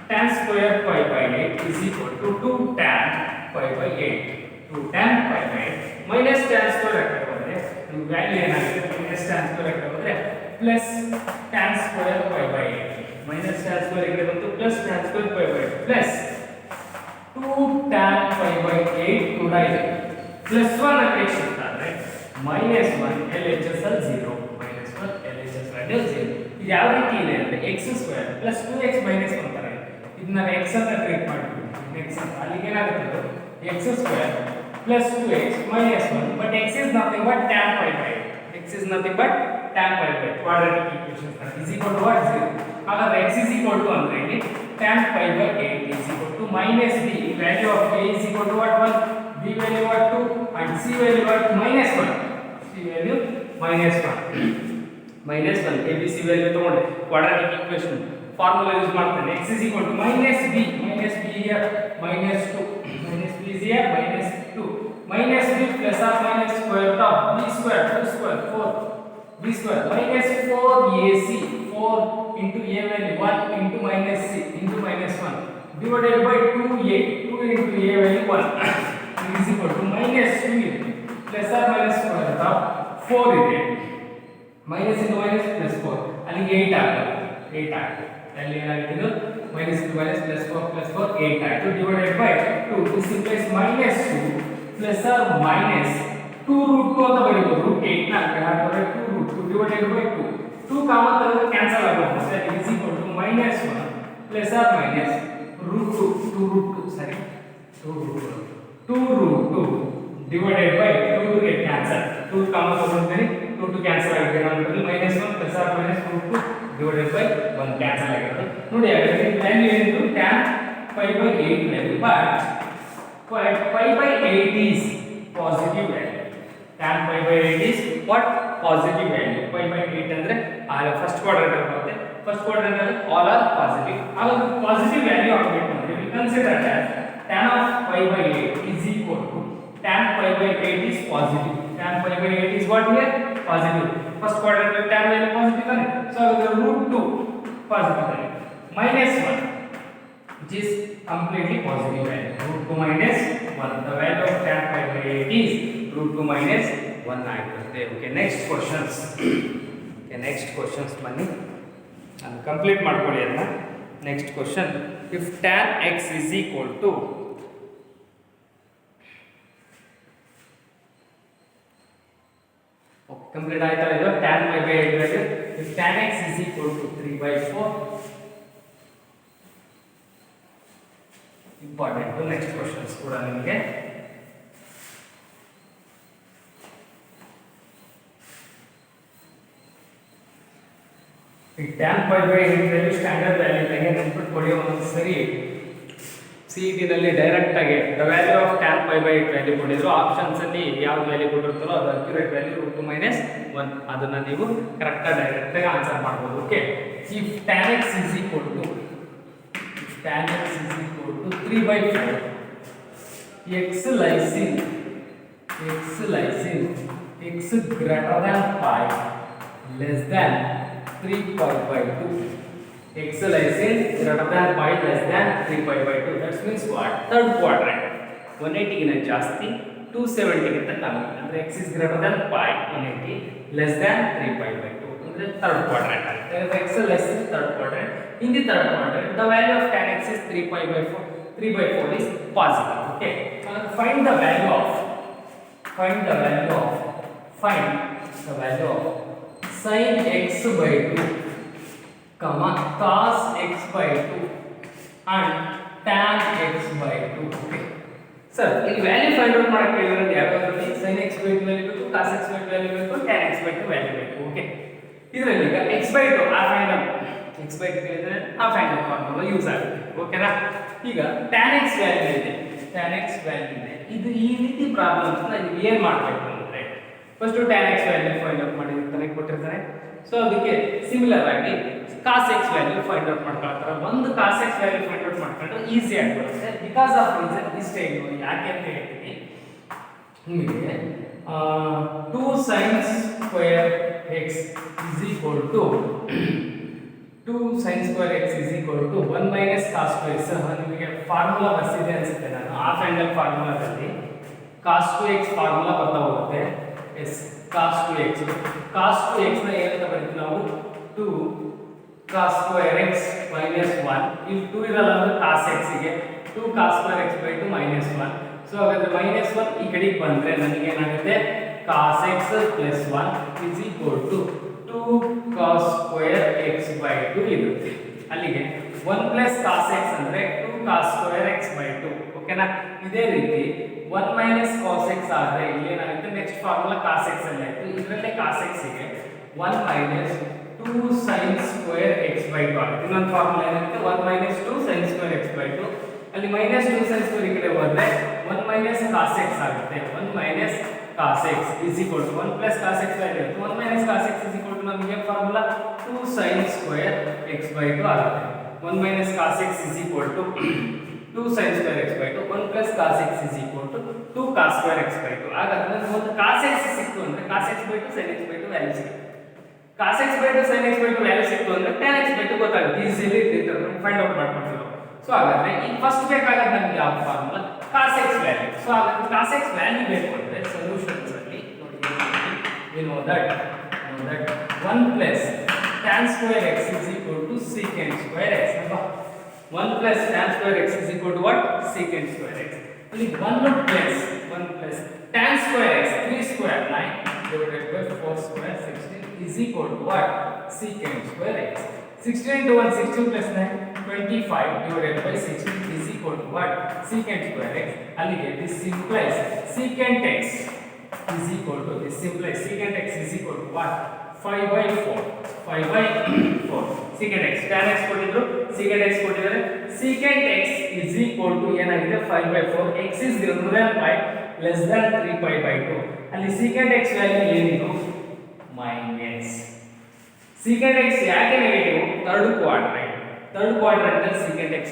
tan square pi by 8 is equal to 2 tan pi by 8. 2 tan pi by 8 minus tan square ಆ ಕಡೆ ಹೋದರೆ ನಿಮ್ಮ value ಏನಾಗುತ್ತೆ minus tan square ಆ ಕಡೆ ಹೋದರೆ plus tan square pi by 8 minus tan square ಈ ಕಡೆ ಬಂತು plus tan square pi by 8 plus 2 tan pi by 8 ಕೂಡ ಇದೆ ಪ್ಲಸ್ 1 ಆ ಕಡೆ ಶಿಫ್ಟ್ ಆದರೆ ಮೈನಸ್ 1 LHS ಅಲ್ಲಿ 0 ಮೈನಸ್ 1 LHS ವ್ಯಾಲ್ಯೂ 0 ಇದು ಯಾವ ರೀತಿ ಇದೆ ಅಂದ್ರೆ x square plus 2x minus 1 ತರ ಇದೆ ಇದನ್ನ x ಅಂತ ಟ್ರೀಟ್ ಮಾಡ್ತೀವಿ x ಅಂತ ಅಲ್ಲಿಗೆ ಏನಾಗುತ್ತೆ x square plus 2x minus 1 but x is nothing but tan pi by 8 x is nothing but tan pi by 8 quadratic equation is equal to what 0 ಹಾಗಾದ್ರೆ x is equal to ಅಂದ್ರೆ ಇಲ್ಲಿ tan pi by 8 is equal to minus b value of a is equal to what 1 b value what 2 and c value what minus 1 c value minus 1 minus 1 abc value ತಗೊಂಡೆ quadratic equation formula use ಮಾಡ್ತೇನೆ x is equal to minus b here minus 2 minus b is here minus 2 minus b plus or minus square root of b square 2 square 4 b square minus 4ac 4 into a value 1 into minus c into minus 1 divided by 2a 2 into a value 1 is equal to minus 2 plus or minus square root of 4 ಇದೆ minus into minus plus 4 ಅಲ್ಲಿಗೆ 8 ಆಗುತ್ತೆ 8 ಆಗುತ್ತೆ ಅಲ್ಲಿ ಏನಾಗುತ್ತೆ ಇದು minus into minus plus 4 8 ಆಯಿತು divided by 2 this implies minus 2 plus or minus 2 root 2 ಅಂತ ಬರೀಬಹುದು root 8 ನ ಹಾಕಿದ್ರೆ 2 root 2 divided by 2 2 ಕಾಮನ್ ತೆಗೆದ್ರೆ ಕ್ಯಾನ್ಸಲ್ ಆಗುತ್ತೆ ಸರಿ is equal to minus 1 plus or minus root 2 root 2 sorry 2 root 2 divided by 2 get cancel 2 common ತಗೊಂಡ್ರೆ 2 cancel ಆಗುತ್ತೆ ನಮ್ಮಲ್ಲಿ minus 1 plus or minus root 2 divided by 1 cancel ಆಗುತ್ತೆ ನೋಡಿ ಹಾಗಾದ್ರೆ ವ್ಯಾಲ್ಯೂ ಏನು tan pi by 8 value but pi by 8 is positive value tan pi by 8 is what positive value pi by 8 ಅಂದ್ರೆ first quadrant ಬರುತ್ತೆ first quadrant ಅಲ್ಲಿ all are positive ಹಾಗಾದ್ರೆ positive value ಆಗಬೇಕು ಅಂದ್ರೆ we consider that tan of pi by 8 is equal to tan pi by 8 is positive tan pi by 8 is what here positive first quadrant में tan value positive है so the root 2 positive है minus 1 which is completely positive value root 2 minus 1 the value of tan pi by 8 is root 2 minus 1 ಆಗುತ್ತೆ okay next questions ಬನ್ನಿ ಅದು complete ಮಾಡ್ಕೊಳ್ಳಿ ಅದನ್ನ next question if tan x is equal to complete ಆಯ್ತಾ ಇದು tan pi by 8 value if tan x is equal to 3/4 important next questions ಕೂಡ ನಿಮಗೆ ಈ tan pi by 8 value standard value ತೆಗೆ ನೆನಪಿಟ್ಕೊಳ್ಳಿ ಒಂದು ಸರಿ CET ನಲ್ಲಿ ಡೈರೆಕ್ಟ್ ಆಗಿ the value of tan pi by 8 value ಕೊಟ್ಟಿದ್ರು ಆಪ್ಷನ್ಸ್ ಅಲ್ಲಿ ಯಾವ ವ್ಯಾಲ್ಯೂ ಕೊಟ್ಟಿರ್ತಾರೋ ಅದು ಅಕ್ಯುರೇಟ್ ವ್ಯಾಲ್ಯೂ root 2 minus 1 ಅದನ್ನ ನೀವು ಕರೆಕ್ಟ್ ಆಗಿ ಡೈರೆಕ್ಟ್ ಆಗಿ ಆನ್ಸರ್ ಮಾಡಬಹುದು okay if tan x is equal to 3/4 x lies in x greater than pi less than 3/2 x lies in greater than pi less than 3/2 that means what third quadrant 180 ಗಿಂತ ಜಾಸ್ತಿ 270 ಗಿಂತ ಕಮ್ಮಿ ಅಂದ್ರೆ x is greater than pi 180 less than 3/2 ಅಂದ್ರೆ third quadrant ಆಗುತ್ತೆ x lies in third quadrant in the third quadrant the value of tan x is 3/4 is positive okay find the value of sin x by 2 comma cos x by 2 and tan x by 2 okay sir ಇಲ್ಲಿ value find out ಮಾಡಕ್ಕೆ ಹೇಳಿರೋದು ಯಾವ್ಯಾವ್ದ್ರಲ್ಲಿ sin x by 2 value ಬೇಕು cos x by 2 value ಬೇಕು tan x by 2 value ಬೇಕು okay ಇದರಲ್ಲಿ ಈಗ x by 2 ಆ find out x by 2 ಹೇಳಿದ್ರೆ ಆ ಫೈಂಡ್ ಔಟ್ ಫಾರ್ಮುಲಾ ಯೂಸ್ ಆಗುತ್ತೆ ಓಕೆನಾ ಈಗ tan x ವ್ಯಾಲ್ಯೂ ಇದೆ ಇದು ಈ ರೀತಿ ಪ್ರಾಬ್ಲಮ್ಸ್ ನ ನೀವು ಏನು ಮಾಡಬೇಕು ಅಂದ್ರೆ first tan x value find out ಮಾಡಿರ್ತಾನೆ ಕೊಟ್ಟಿರ್ತಾನೆ ಸೊ ಅದಕ್ಕೆ ಸಿಮಿಲರ್ ಆಗಿ cos x value find out ಮಾಡ್ಕೊಳ್ತಾರೆ ಒಂದು cos x value find out ಮಾಡ್ಕೊಂಡ್ರೆ ಈಸಿ ಆಗಿ ಬರುತ್ತೆ ಬಿಕಾಸ್ ಆಫ್ ರೀಸನ್ ಇಷ್ಟೇ ಇದು ಯಾಕೆ ಅಂತ ಹೇಳ್ತೀನಿ ನಿಮಗೆ 2 sin square x is equal to 2 sin square x is equal to 1 minus cos square x ನಿಮಗೆ ಫಾರ್ಮುಲಾ ಬರ್ಸಿದೆ ಅನ್ಸುತ್ತೆ ನಾನು ಹಾಫ್ ಆಂಗಲ್ ಫಾರ್ಮುಲಾದಲ್ಲಿ cos 2x ಫಾರ್ಮುಲಾ ಬರ್ತಾ ಹೋಗುತ್ತೆ. S cos 2x cos 2x ನ ಏನಂತ ಬರೀತೀವಿ ನಾವು 2 cos square x minus 1 ಇಲ್ಲಿ 2 ಇರಲ್ಲ ಅಂದ್ರೆ cos x ಗೆ 2 cos square x by 2 minus 1. So ಹಾಗಾದ್ರೆ minus 1 ಈ ಕಡೆಗೆ ಬಂದ್ರೆ ನನಗೆ ಏನಾಗುತ್ತೆ cos x plus 1 is equal to 2 cos square x by 2 ಇರುತ್ತೆ. ಅಲ್ಲಿಗೆ 1 plus cos x ಅಂದ್ರೆ 2 cos square x by 2. ಓಕೆನಾ? ಇದೇ ರೀತಿ 1 minus cos x ಆದ್ರೆ ಇಲ್ಲಿ ಏನಾಗುತ್ತೆ ನೆಕ್ಸ್ಟ್ ಫಾರ್ಮುಲಾ cos x ಅಲ್ಲಿ ಆಯ್ತು. ಇದರಲ್ಲೇ cos x ಗೆ 1 minus 2 sin square x by 2 ಆಗುತ್ತೆ. ಇನ್ನೊಂದು ಫಾರ್ಮುಲಾ ಏನಾಗುತ್ತೆ 1 minus 2 sin square x by 2. ಅಲ್ಲಿ minus 2 sin square ಈ ಕಡೆ ಹೋದ್ರೆ 1 minus cos x ಆಗುತ್ತೆ. 1 minus cos x is equal to 1 plus cos x by 2. 1 minus cos x is equal to ನಮಗೆ formula 2 sin square x by 2 ಆಗುತ್ತೆ. 1 minus cos x is equal to 2 sin square x by 2. 1 plus cos x is equal to 2 cos square x by 2. ಹಾಗಾದ್ರೆ ನನಗೆ ಒಂದು cos x ಸಿಕ್ತು ಅಂದ್ರೆ cos x by 2 sin x by 2 value ಸಿಗುತ್ತೆ. cos x by 2 sin x by 2 value ಸಿಕ್ತು ಅಂದ್ರೆ tan x by 2 ಗೊತ್ತಾಗುತ್ತೆ. Easily find out ಮಾಡ್ಕೊಳ್ತೀವಿ. ಸೊ ಹಾಗಾದ್ರೆ ಈಗ ಫಸ್ಟ್ ಬೇಕಾಗೋದು ನಮಗೆ ಯಾವ formula cos x value. So ಹಾಗಾದ್ರೆ cos x ವ್ಯಾಲ್ಯೂ ಬೇಕು ಅಂದ್ರೆ ಸೊಲ್ಯೂಷನ್ಸ್ ಅಲ್ಲಿ ನೋಡಿ we know that 1 plus tan square x is equal to secant square x. 1 plus tan square x is equal to what? Secant square x. ಇಲ್ಲಿ 1 plus tan square x 3 square 9 divided by 4 square 16 is equal to what? Secant square x. 16 into 1 16 plus 9 25 divided by 16 is equal to what? Secant square x. ಅಲ್ಲಿಗೆ this implies secant x is equal to secant x is equal to what? 5 by 4 secant x tan x ಕೊಟ್ಟಿದ್ರು secant x ಕೊಟ್ಟಿದ್ದಾರೆ secant x is equal to ಏನಾಗಿದೆ 5 by 4 x is greater than 5 less than 3 pi by 2. ಅಲ್ಲಿ secant x value ಏನಿದು minus secant x ಯಾಕೆ negative third quadrant ಅಲ್ಲಿ secant x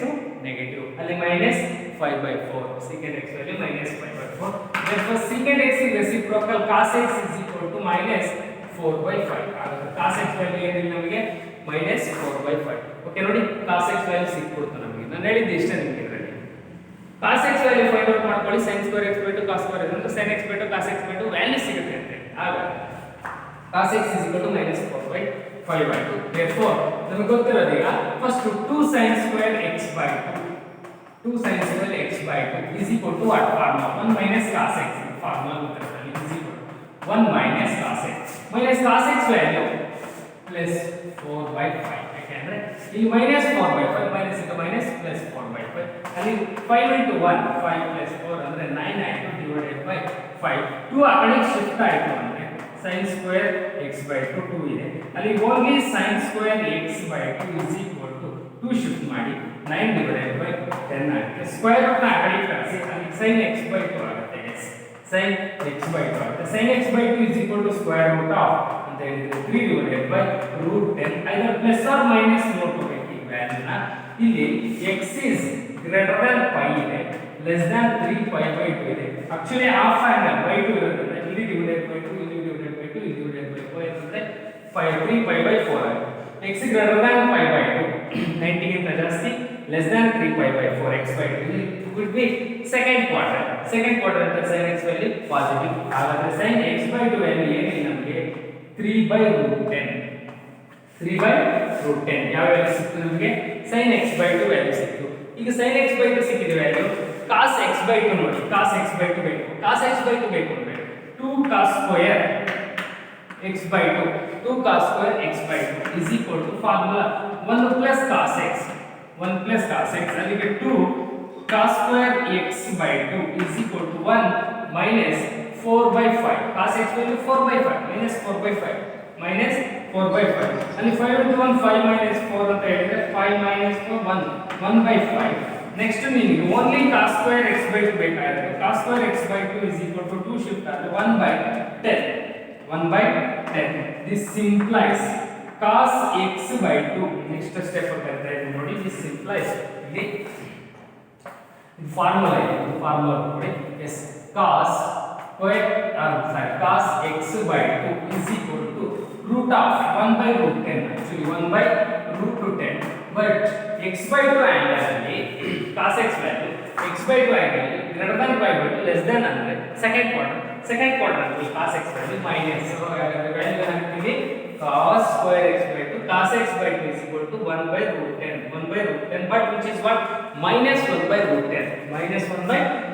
negative ಅಲ್ಲಿ minus 5 by 4 secant x value minus 5 by 4. therefore secant x is reciprocal cos x is equal to minus 4 by 5. ಹಾಗಾದ್ರೆ cos x value ಏನಿಲ್ಲ ನಮಗೆ minus 4 by 5. Okay ನೋಡಿ cos x value ಸಿಕ್ಬಿಡ್ತು ನಮಗೆ. ನಾನು ಹೇಳಿದ್ದು ಇಷ್ಟೇ ನಿಮಗೆ ಇದರಲ್ಲಿ cos x value find out ಮಾಡ್ಕೊಳ್ಳಿ. sin square x by 2 cos square x ಅಂದ್ರೆ sin x by 2 cos x by 2 value ಸಿಗುತ್ತೆ ಅಂತ. ಹಾಗಾದ್ರೆ cos x is equal to minus 4 by 5 by 2. therefore ನಮಗೆ ಗೊತ್ತಿರೋದು ಈಗ first 2 sin square x by 2 sin square x by 2 is equal to what? Formula 1 minus cos x. Formula ಗೊತ್ತಿರೋದು is equal to 1 minus cos x. minus cos x value plus 4 by 5. ಯಾಕೆಂದ್ರೆ ಇಲ್ಲಿ minus 4 by 5 minus into minus plus 4 by 5. ಅಲ್ಲಿ 5 into 1 5 plus 4 ಅಂದ್ರೆ 9 ಆಯ್ತು divided by 5. 2 ಆ ಕಡೆ shift ಆಯ್ತು ಅಂದ್ರೆ sin square x by 2 2 ಇದೆ. ಅಲ್ಲಿ only sin square x by 2 is equal to 2 shift ಮಾಡಿ 9 divided by 10 ಆಗುತ್ತೆ. ಸ್ಕ್ವೇರ್ ರೂಟ್ ನ ಆ ಕಡೆ ಕಳಿಸಿ ಅಲ್ಲಿ sin x by 2 ಆಗುತ್ತೆ. sin x by 2 ಆಗುತ್ತೆ. sin x by 2 is equal to square root of ಅಂತ ಹೇಳಿದ್ರೆ 3 divided by root 10. either plus or minus ನೋಡ್ಕೋಬೇಕು ಈ ವ್ಯಾಲ್ಯೂನ. ಇಲ್ಲಿ x is greater than pi ಇದೆ less than 3 pi by 2 ಇದೆ. Actually half angle by 2 ಇರೋದ್ರಿಂದ ಇಲ್ಲಿ divided by 2 ಇಲ್ಲಿ divided by 2 ಇಲ್ಲಿ divided by 4 ಇರುತ್ತೆ 3 pi by 4 ಆಗುತ್ತೆ. x greater than pi by 2 90 ಗಿಂತ ಜಾಸ್ತಿ less than 3 pi by 4 x by 2 could be second quadrant sin x value positive. ಹಾಗಾದ್ರೆ sin x by 2 value ಏನಿಲ್ಲ ನಮಗೆ 3 by root 10 ಯಾವ value ಸಿಕ್ತು ನಮಗೆ sin x by 2 ವ್ಯಾಲ್ಯೂ ಸಿಕ್ತು. ಈಗ sin x by 2 ಸಿಕ್ಕಿದ ವ್ಯಾಲ್ಯೂ cos x by 2 ನೋಡಿ cos x by 2 ಬೇಕು. cos x by 2 ಬೇಕು ಅಂದ್ರೆ 2 cos square x by 2 cos square x by 2 is equal to formula 1 plus cos x ಅಲ್ಲಿಗೆ 2 cos square x by 2 is equal to 1 minus 4 by 5. cos x value 4 by 5 minus 4 by 5 ಅಲ್ಲಿ 5 into 1 5 minus 4 ಅಂತ ಹೇಳಿದ್ರೆ 5 minus 4 1 by 5. Next ನಿಮಗೆ only cos square x by 2 ಬೇಕಾದ್ರೆ cos square x by 2 is equal to 2 shift ಆದ್ರೆ 1 by 10. this implies cos x by 2. Next step ಬರ್ತಾ ಇದೆ ನೋಡಿ. this implies ಇಲ್ಲಿ ಫಾರ್ಮುಲಾ ನೋಡಿ S cos x by 2 is equal to root of 1 by root 10. actually 1 by root 10 but x by 2 angle ಅಲ್ಲಿ cos x value x by 2 angle greater than pi by two less than ಅಂದ್ರೆ second quadrant ಅಲ್ಲಿ cos x value minus value ಹಾಕ್ತೀವಿ cos square x by 2 cos x by 2 is equal to 1 by root 10 but which is what minus 1 by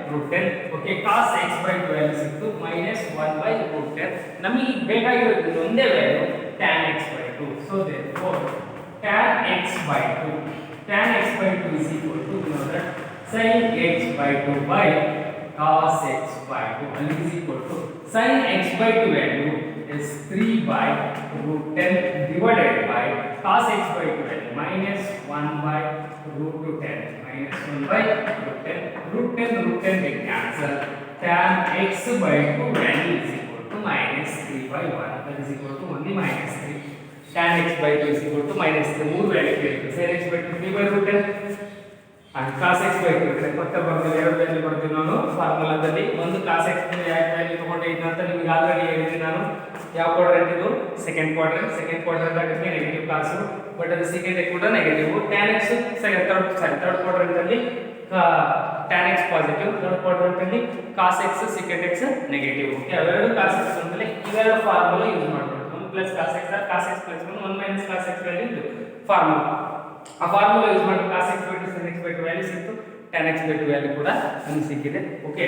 root 10 okay cos x by 2 value ಸಿಕ್ತು minus 1 by root 10 ನಮಗೆ ಬೇಕಾಗಿರೋದು ಒಂದೇ value tan x by 2 so therefore tan x by 2 is equal to you know that sin x by 2 by cos x by 2 and is equal to sin x by 2 value is 3 by root 10 divided by cos x by 2 value minus 1 by root 10 root 10 they cancel tan x by 2 value is equal to minus 3 by 1 that is equal to only minus 3 tan x by 2 is equal to minus 3 ಮೂರು value ಕೇಳಿದ್ರು sin x by 2 3 by root 10 and cos x by 2 ಪಕ್ಕ ಬರ್ತದೆ ಎರಡು value ಬರ್ತೀವಿ ನಾನು ಫಾರ್ಮುಲಾದಲ್ಲಿ ಒಂದು cos x value ತಗೊಂಡಿದ್ದೀನಿ ಅಂತ ನಿಮಗೆ ಆಲ್ರೆಡಿ ಹೇಳಿದ್ದೀನಿ ನಾನು ಯಾವ ಕ್ವಾಡ್ರೆಂಟ್ ಇದು ಸೆಕೆಂಡ್ ಕ್ವಾಡ್ರೆಂಟ್ ಆಗುತ್ತೆ ನೆಗೆಟಿವ್ ಕಾಸು ಬಟ್ ಅದು ಸೆಕೆಂಡ್ ಕೂಡ negative tan x third quadrant ಅಲ್ಲಿ tan x positive third quadrant ಅಲ್ಲಿ cos x second x negative okay ಅವೆರಡು cos x ಅಂತಲೇ ಇವೆರಡು ಫಾರ್ಮುಲಾ ಯೂಸ್ ಮಾಡ್ಕೊಳ್ಳಿ 1 cos x cos x 1 cos x value ಇದು ಫಾರ್ಮುಲಾ ಆ ಫಾರ್ಮುಲಾ ಯೂಸ್ ಮಾಡಿ cos x by 2 sin x by 2 value ಸಿಕ್ತು tan x by 2 value ಕೂಡ ನಮಗೆ ಸಿಕ್ಕಿದೆ ಓಕೆ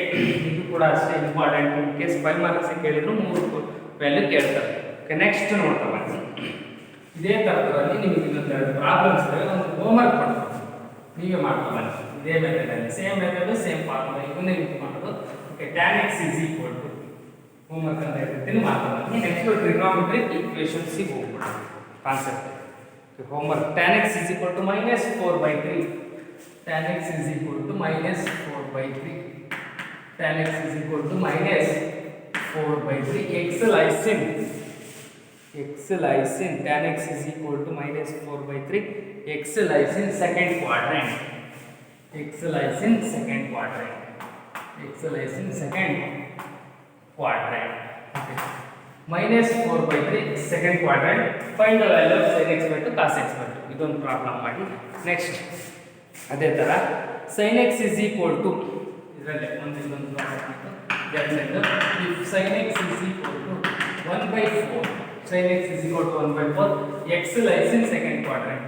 ಇದು ಕೂಡ ಅಷ್ಟೇ ಇಂಪಾರ್ಟೆಂಟ್ ಇನ್ ಕೇಸ್ 5 ಮಾರ್ಕ್ಸ್ ಕೇಳಿದ್ರು ಮೂರು ವ್ಯಾಲ್ಯೂ ಕೇಳ್ತಾರೆ ಓಕೆ ನೆಕ್ಸ್ಟ್ ನೋಡ್ತಾ ಬನ್ನಿ ಇದೇ ತರದಲ್ಲಿ ನಿಮಗೆ ಇನ್ನೊಂದು ಪ್ರಾಬ್ಲಮ್ಸ್ ಇವೆ ಒಂದು ಹೋಮ್ವರ್ಕ್ ಮಾಡ್ತಾರೆ ನೀವೇ ಮಾಡ್ತಾ ಬನ್ನಿ ಇದೇ ಮೆಥಡ್ ಅಲ್ಲಿ ಸೇಮ್ ಮೆಥಡ್ ಸೇಮ್ ಫಾರ್ಮುಲಾ ಇವನ್ನೇ ಯೂಸ್ ಮಾಡೋದು okay tan x is equal to homework ಅಂತ ಹೇಳ್ತೀನಿ ಮಾಡ್ತಾ ಬನ್ನಿ ನೆಕ್ಸ್ಟ್ ಟ್ರಿಗೊನೋಮೆಟ್ರಿಕ್ ಈಕ್ವೇಷನ್ಸ್ ಗೆ ಹೋಗೋಣ concept homework tan x is equal to minus 4 by 3 tan x is equal to minus 4 by 3 tan x is equal to minus 4 by 3 x lysine tan x is equal to minus 4 by 3 x lysine second quadrant okay minus 4 by 3 second quadrant find the value of sin x by 2 cos x by 2 ಇದೊಂದು problem ಮಾಡಿ next ಅದೇ ತರ sin x is equal to ಇದರಲ್ಲಿ ಇದೊಂದು problem ಆಯಿತು if sin x is equal to 1 by 4 sin x is equal to 1 by 4 x lysine second quadrant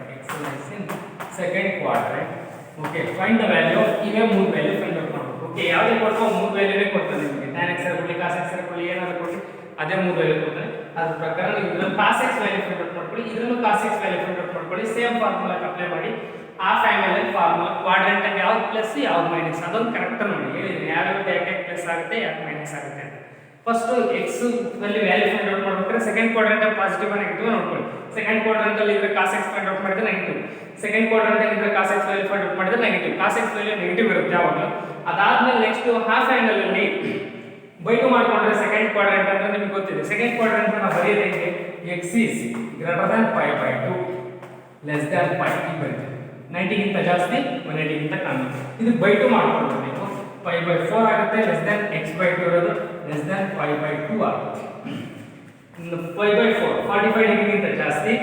okay find the value of ಇವೇ ಮೂರು value find out ಮಾಡಬೇಕು okay ಯಾವುದೇ ಕೊಟ್ಟರು ಮೂರು ವ್ಯಾಲ್ಯೂನೇ ಕೊಡ್ತಾರೆ ನಿಮಗೆ tan x ಕೊಡಲಿ cos x ಕೊಡಲಿ ಏನಾದರೂ ಕೊಡಲಿ ಅದೇ ಮೂರು ವ್ಯಾಲ್ಯೂ ಕೊಡ್ತಾರೆ ಅದ್ರ ಪ್ರಕಾರ ನೀವು ಇದನ್ನ cos x value find out ಮಾಡ್ಕೊಳ್ಳಿ ಇದನ್ನು cos x value find out ಮಾಡ್ಕೊಳ್ಳಿ ಸೇಮ್ ಫಾರ್ಮುಲಾ ಅಪ್ಲೈ ಮಾಡಿ ಆ ಫೈನಲ್ ಫಾರ್ಮುಲಾ ಕ್ವಾಡ್ರೆಂಟ್ ಅಲ್ಲಿ ಯಾವ್ದು ಪ್ಲಸ್ ಯಾವ್ದು ಮೈನಸ್ ಅದೊಂದು ಕರೆಕ್ಟ್ ನೋಡಿ ಹೇಳಿದ್ದೀನಿ ಯಾವ್ಯಾವ ಯಾಕೆ ಪ್ಲಸ್ ಆಗುತ್ತೆ ಯಾಕೆ ಮೈನಸ್ ಆಗುತ್ತೆ ಅಂತ ಫಸ್ಟ್ x ನಲ್ಲಿ ವ್ಯಾಲ್ಯೂ ಫೈಂಡ್ ಔಟ್ ಮಾಡ್ಬೇಕಾದ್ರೆ ಸೆಕೆಂಡ್ ಕ್ವಾಡ್ರೆಂಟ್ ಪಾಸಿಟಿವ್ ನೆಗೆಟಿವ್ ನೋಡ್ಕೊಳ್ಳಿ ಸೆಕೆಂಡ್ ಕ್ವಾಡ್ರೆಂಟ್ ಅಲ್ಲಿ ಇದ್ರೆ cos x ಫೈಂಡ್ ಔಟ್ ಮಾಡಿದ್ರೆ ನೆಗೆಟಿವ್ ಸೆಕೆಂಡ್ ಕ್ವಾಡ್ರೆಂಟ್ ಅಲ್ಲಿ ಇದ್ರೆ cos x value find out ಮಾಡಿದ್ರೆ negative cos x value negative ಇರುತ್ತೆ ಯಾವಾಗಲೂ ಅದಾದ್ಮೇಲೆ ನೆಕ್ಸ್ಟ್ ಹಾಫ್ ಆಂಗಲ್ ಅಲ್ಲಿ ಬೈ 2 ಮಾಡ್ಕೊಂಡ್ರೆ ಸೆಕೆಂಡ್ ಕ್ವಾಡ್ರೆಂಟ್ ಅಂತ ನಿಮಗೆ ಗೊತ್ತಿದೆ ಸೆಕೆಂಡ್ ಕ್ವಾಡ್ರೆಂಟ್ ಅನ್ನು ಬರೆಯೋದು ಹೇಗೆ x is greater than pi by 2 less than pi ಬರುತ್ತೆ 90 ಗಿಂತ ಜಾಸ್ತಿ 180 ಗಿಂತ ಕಮ್ಮಿ ಇದು ಬೈ 2 ಮಾಡ್ಕೊಳ್ಳೋದು ನೀವು pi by 4 ಆಗುತ್ತೆ less than x by 2 ಇರೋದು less than pi by 2 ಆಗುತ್ತೆ ಇನ್ನು pi by 4 45 ಡಿಗ್ರಿ ಗಿಂತ ಜಾಸ್ತಿ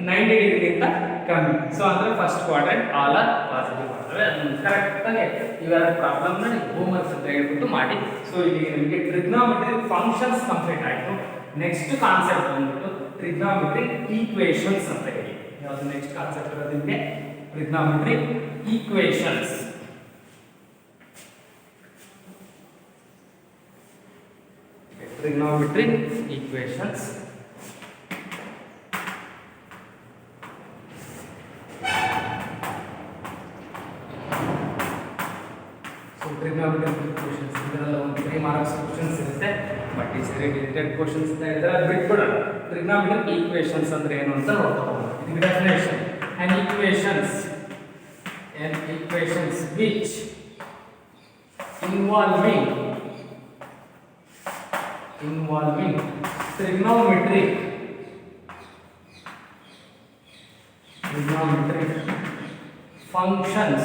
90 ಡಿಗ್ರಿ ಗಿಂತ ಕಮ್ಮಿ ಸೊ ಅಂದ್ರೆ first quadrant all are positive ಆಗ್ತವೆ ಅದನ್ನು ಕರೆಕ್ಟ್ ಆಗಿ ಇವೆರಡು ಪ್ರಾಬ್ಲಮ್ ನ ಹೋಮ್ವರ್ಕ್ ಅಂತ ಹೇಳ್ಬಿಟ್ಟು ಮಾಡಿ ಸೊ ಇಲ್ಲಿ ನಿಮಗೆ ಟ್ರಿಗ್ನೋಮೆಟ್ರಿಕ್ ಫಂಕ್ಷನ್ಸ್ ಕಂಪ್ಲೀಟ್ ಆಯಿತು ನೆಕ್ಸ್ಟ್ ಕಾನ್ಸೆಪ್ಟ್ ಬಂದ್ಬಿಟ್ಟು ಟ್ರಿಗ್ನೋಮೆಟ್ರಿಕ್ ಈಕ್ವೇಷನ್ಸ್ ಅಂತ ಹೇಳಿ ಯಾವುದು ನೆಕ್ಸ್ಟ್ ಕಾನ್ಸೆಪ್ಟ್ ಇರೋದು ನಿಮಗೆ trigonometric equations trigonometric equations trigonometric equations ಇದರಲ್ಲಿ ಒಂದು 3 ಮಾರ್ಕ್ಸ್ ಕ್ವೆಶ್ಚನ್ಸ್ ಇರುತ್ತೆ ಬಟ್ ಈ ಸರಿ ರಿಲೇಟೆಡ್ ಕ್ವೆಶ್ಚನ್ಸ್ ಅಂತ ಹೇಳಿದ್ರೆ ಅದು ಬಿಟ್ಬಿಡೋಣ ಟ್ರಿಗ್ನೋಮೆಟ್ರಿಕ್ ಈಕ್ವೇಷನ್ಸ್ ಅಂದ್ರೆ ಏನು ಅಂತ ನೋಡ್ತಾ ಹೋಗೋಣ ಇದಕ್ಕೆ definition an equations which involving trigonometric functions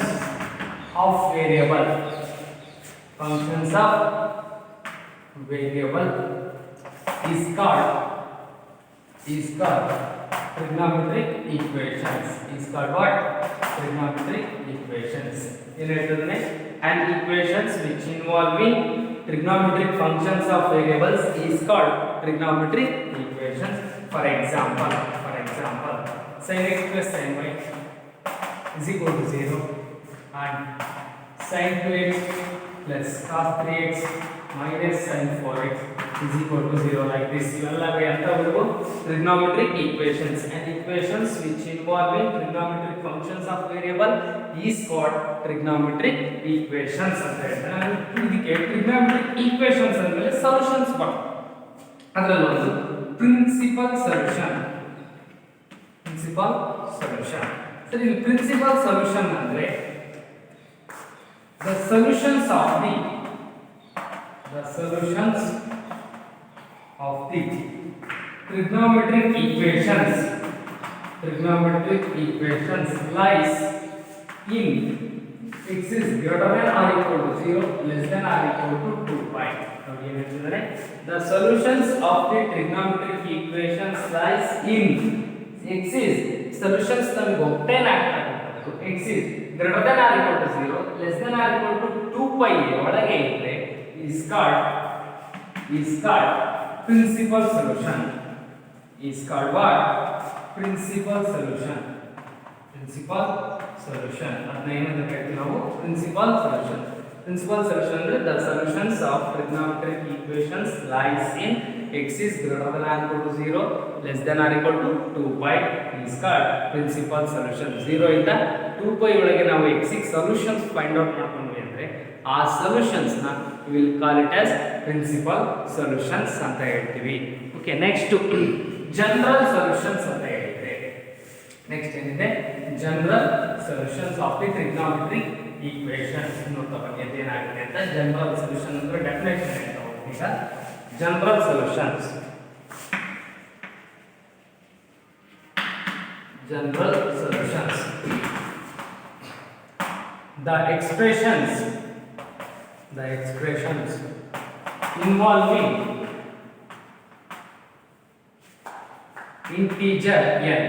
of variable is called trigonometric equations is called what? Trigonometric equations. In return, and equations which involving trigonometric functions of variables is called trigonometric equations. For example, sin x plus sin y is equal to 0 and sin 2x plus cos 3x minus sin 4x is equal to 0, like this. ಇವೆಲ್ಲವೇ ಅಂತವರೆಗೂ trigonometric equations, and equations which involving trigonometric functions of variable is called trigonometric equations ಅಂತ ಹೇಳ್ತಾರೆ. ಇದಕ್ಕೆ trigonometric equations ಅಂದ್ರೆ solutions ಬರ್ತವೆ. ಅದರಲ್ಲಿ ಒಂದು principal solution. ಸರಿ, ಇಲ್ಲಿ principal solution ಅಂದ್ರೆ the solutions of the trigonometric equations lies in x is greater than or equal to 0, less than or equal to 2 pi. ನೋಡಿ ಏನು ಹೇಳ್ತಿದ್ದಾರೆ, the solutions of the trigonometric equations lies in x is solutions ನಮಗೆ obtain ಆಗ್ತದೆ. x is greater than or equal to 0, less than or equal to 2 pi ಒಳಗೆ ಇದ್ರೆ is called principal solution. Is called what? Principal solution. ಅದನ್ನ ಏನಂತ ಹೇಳ್ತೀವಿ ನಾವು? Principal solution ಅಂದ್ರೆ the solutions of trigonometric equations lies in x is greater than or equal to 0, less than or equal to 2 pi is called principal solution. 0 ಇಂದ 2 pi ಒಳಗೆ ನಾವು x ಗೆ solutions find out ಮಾಡ್ಕೊಂಡ್ವಿ ಅಂದ್ರೆ ಆ solutions ನ we will call it as principal solutions ಅಂತ ಹೇಳ್ತೀವಿ. ಓಕೆ, ನೆಕ್ಸ್ಟ್ ಜನರಲ್ ಸೊಲ್ಯೂಷನ್ಸ್ ಅಂತ ಹೇಳಿದ್ರೆ ನೆಕ್ಸ್ಟ್ ಏನಿದೆ, general solutions of the trigonometric equations ನೋಡ್ತಾ ಬನ್ನಿ. ಅದೇನಾಗುತ್ತೆ ಅಂತ ಜನರಲ್ ಸೊಲ್ಯೂಷನ್ ಅಂದ್ರೆ ಡೆಫಿನೇಷನ್ ಅಂತ ಈಗ general solutions the expressions involving integer n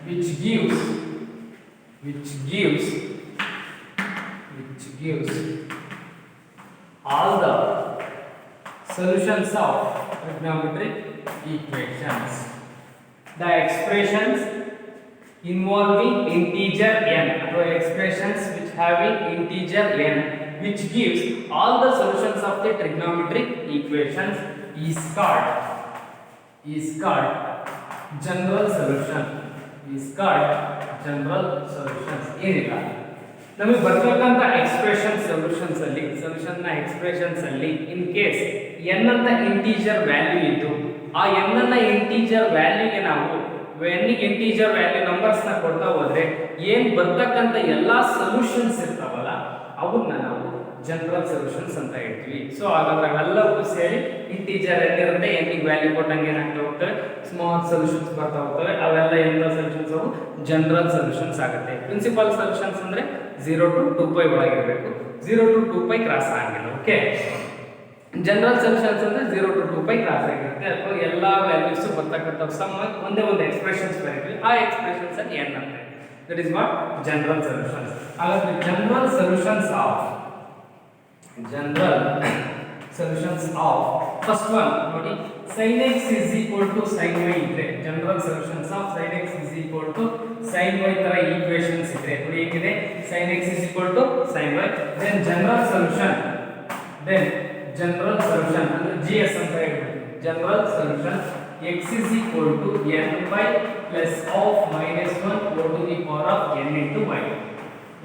which gives all the solutions of trigonometric equations. The expressions involving integer n, or expressions which having integer n which gives all the solutions of the trigonometric equations is called general solution. ಏನಿಲ್ಲ, ನಮಗೆ ಬರಬೇಕಂತ expressions ಅಲ್ಲಿ in case n ಅಂತ integer value ಇದ್ದು ಆ n ಅನ್ನ integer ವ್ಯಾಲ್ಯೂಗೆ ನಾವು n ಗೆ ಇಂಟೀಜರ್ ವ್ಯಾಲ್ಯೂ ನಂಬರ್ಸ್ ನ ಕೊಡ್ತಾ ಹೋದ್ರೆ ಏನ್ ಬರ್ತಕ್ಕಂತ ಎಲ್ಲಾ ಸೊಲ್ಯೂಷನ್ಸ್ ಇರ್ತಾವಲ್ಲ ಅವನ್ನ ನಾವು ಜನರಲ್ ಸೊಲ್ಯೂಷನ್ಸ್ ಅಂತ ಹೇಳ್ತೀವಿ. ಸೊ ಹಾಗಾದ್ರೆ ಅವೆಲ್ಲವೂ ಸೇರಿ ಇಂಟೀಜರ್ n ಇರುತ್ತೆ, n ಗೆ ವ್ಯಾಲ್ಯೂ ಕೊಟ್ಟಂಗೆ ಏನಾಗ್ತಾ ಹೋಗ್ತವೆ, ಸ್ಮಾಲ್ ಸೊಲ್ಯೂಷನ್ಸ್ ಬರ್ತಾ ಹೋಗ್ತವೆ. ಅವೆಲ್ಲ ಎಲ್ಲ ಸೊಲ್ಯೂಷನ್ಸ್ ಅವು ಜನರಲ್ ಸೊಲ್ಯೂಷನ್ಸ್ ಆಗುತ್ತೆ. ಪ್ರಿನ್ಸಿಪಲ್ ಸೊಲ್ಯೂಷನ್ಸ್ ಅಂದ್ರೆ 0 to 2 pi ಒಳಗಿರಬೇಕು, 0 to 2 pi cross ಆಗಿಲ್ಲ. ಓಕೆ, ಜನರಲ್ ಸೊಲ್ಯೂಷನ್ಸ್ ಅಂದ್ರೆ 0 to 2 pi ಕ್ರಾಸ್ ಆಗಿರುತ್ತೆ. ಅಥವಾ ಎಲ್ಲಾ ವ್ಯಾಲ್ಯೂಸ್ ಬರ್ತಕ್ಕಂಥ ಸಮ್ ಒಂದೇ ಒಂದು ಎಕ್ಸ್ಪ್ರೆಷನ್ಸ್ ಬರೀತೀವಿ, ಆ ಎಕ್ಸ್ಪ್ರೆಷನ್ಸ್ ಅಲ್ಲಿ n ಅಂತ. That is what general solutions. ಹಾಗಾದ್ರೆ general solutions of first one ನೋಡಿ, sin x is equal to sin y ಇದ್ರೆ general solutions of sin x is equal to sin y ತರ equations ಇದ್ರೆ ನೋಡಿ ಹೇಗಿದೆ, sin x is equal to sin y, then general solution ಅಂದ್ರೆ GS ಅಂತ ಹೇಳ್ತೀವಿ. General solution x is equal to n by plus of minus 1 to the power of n into y.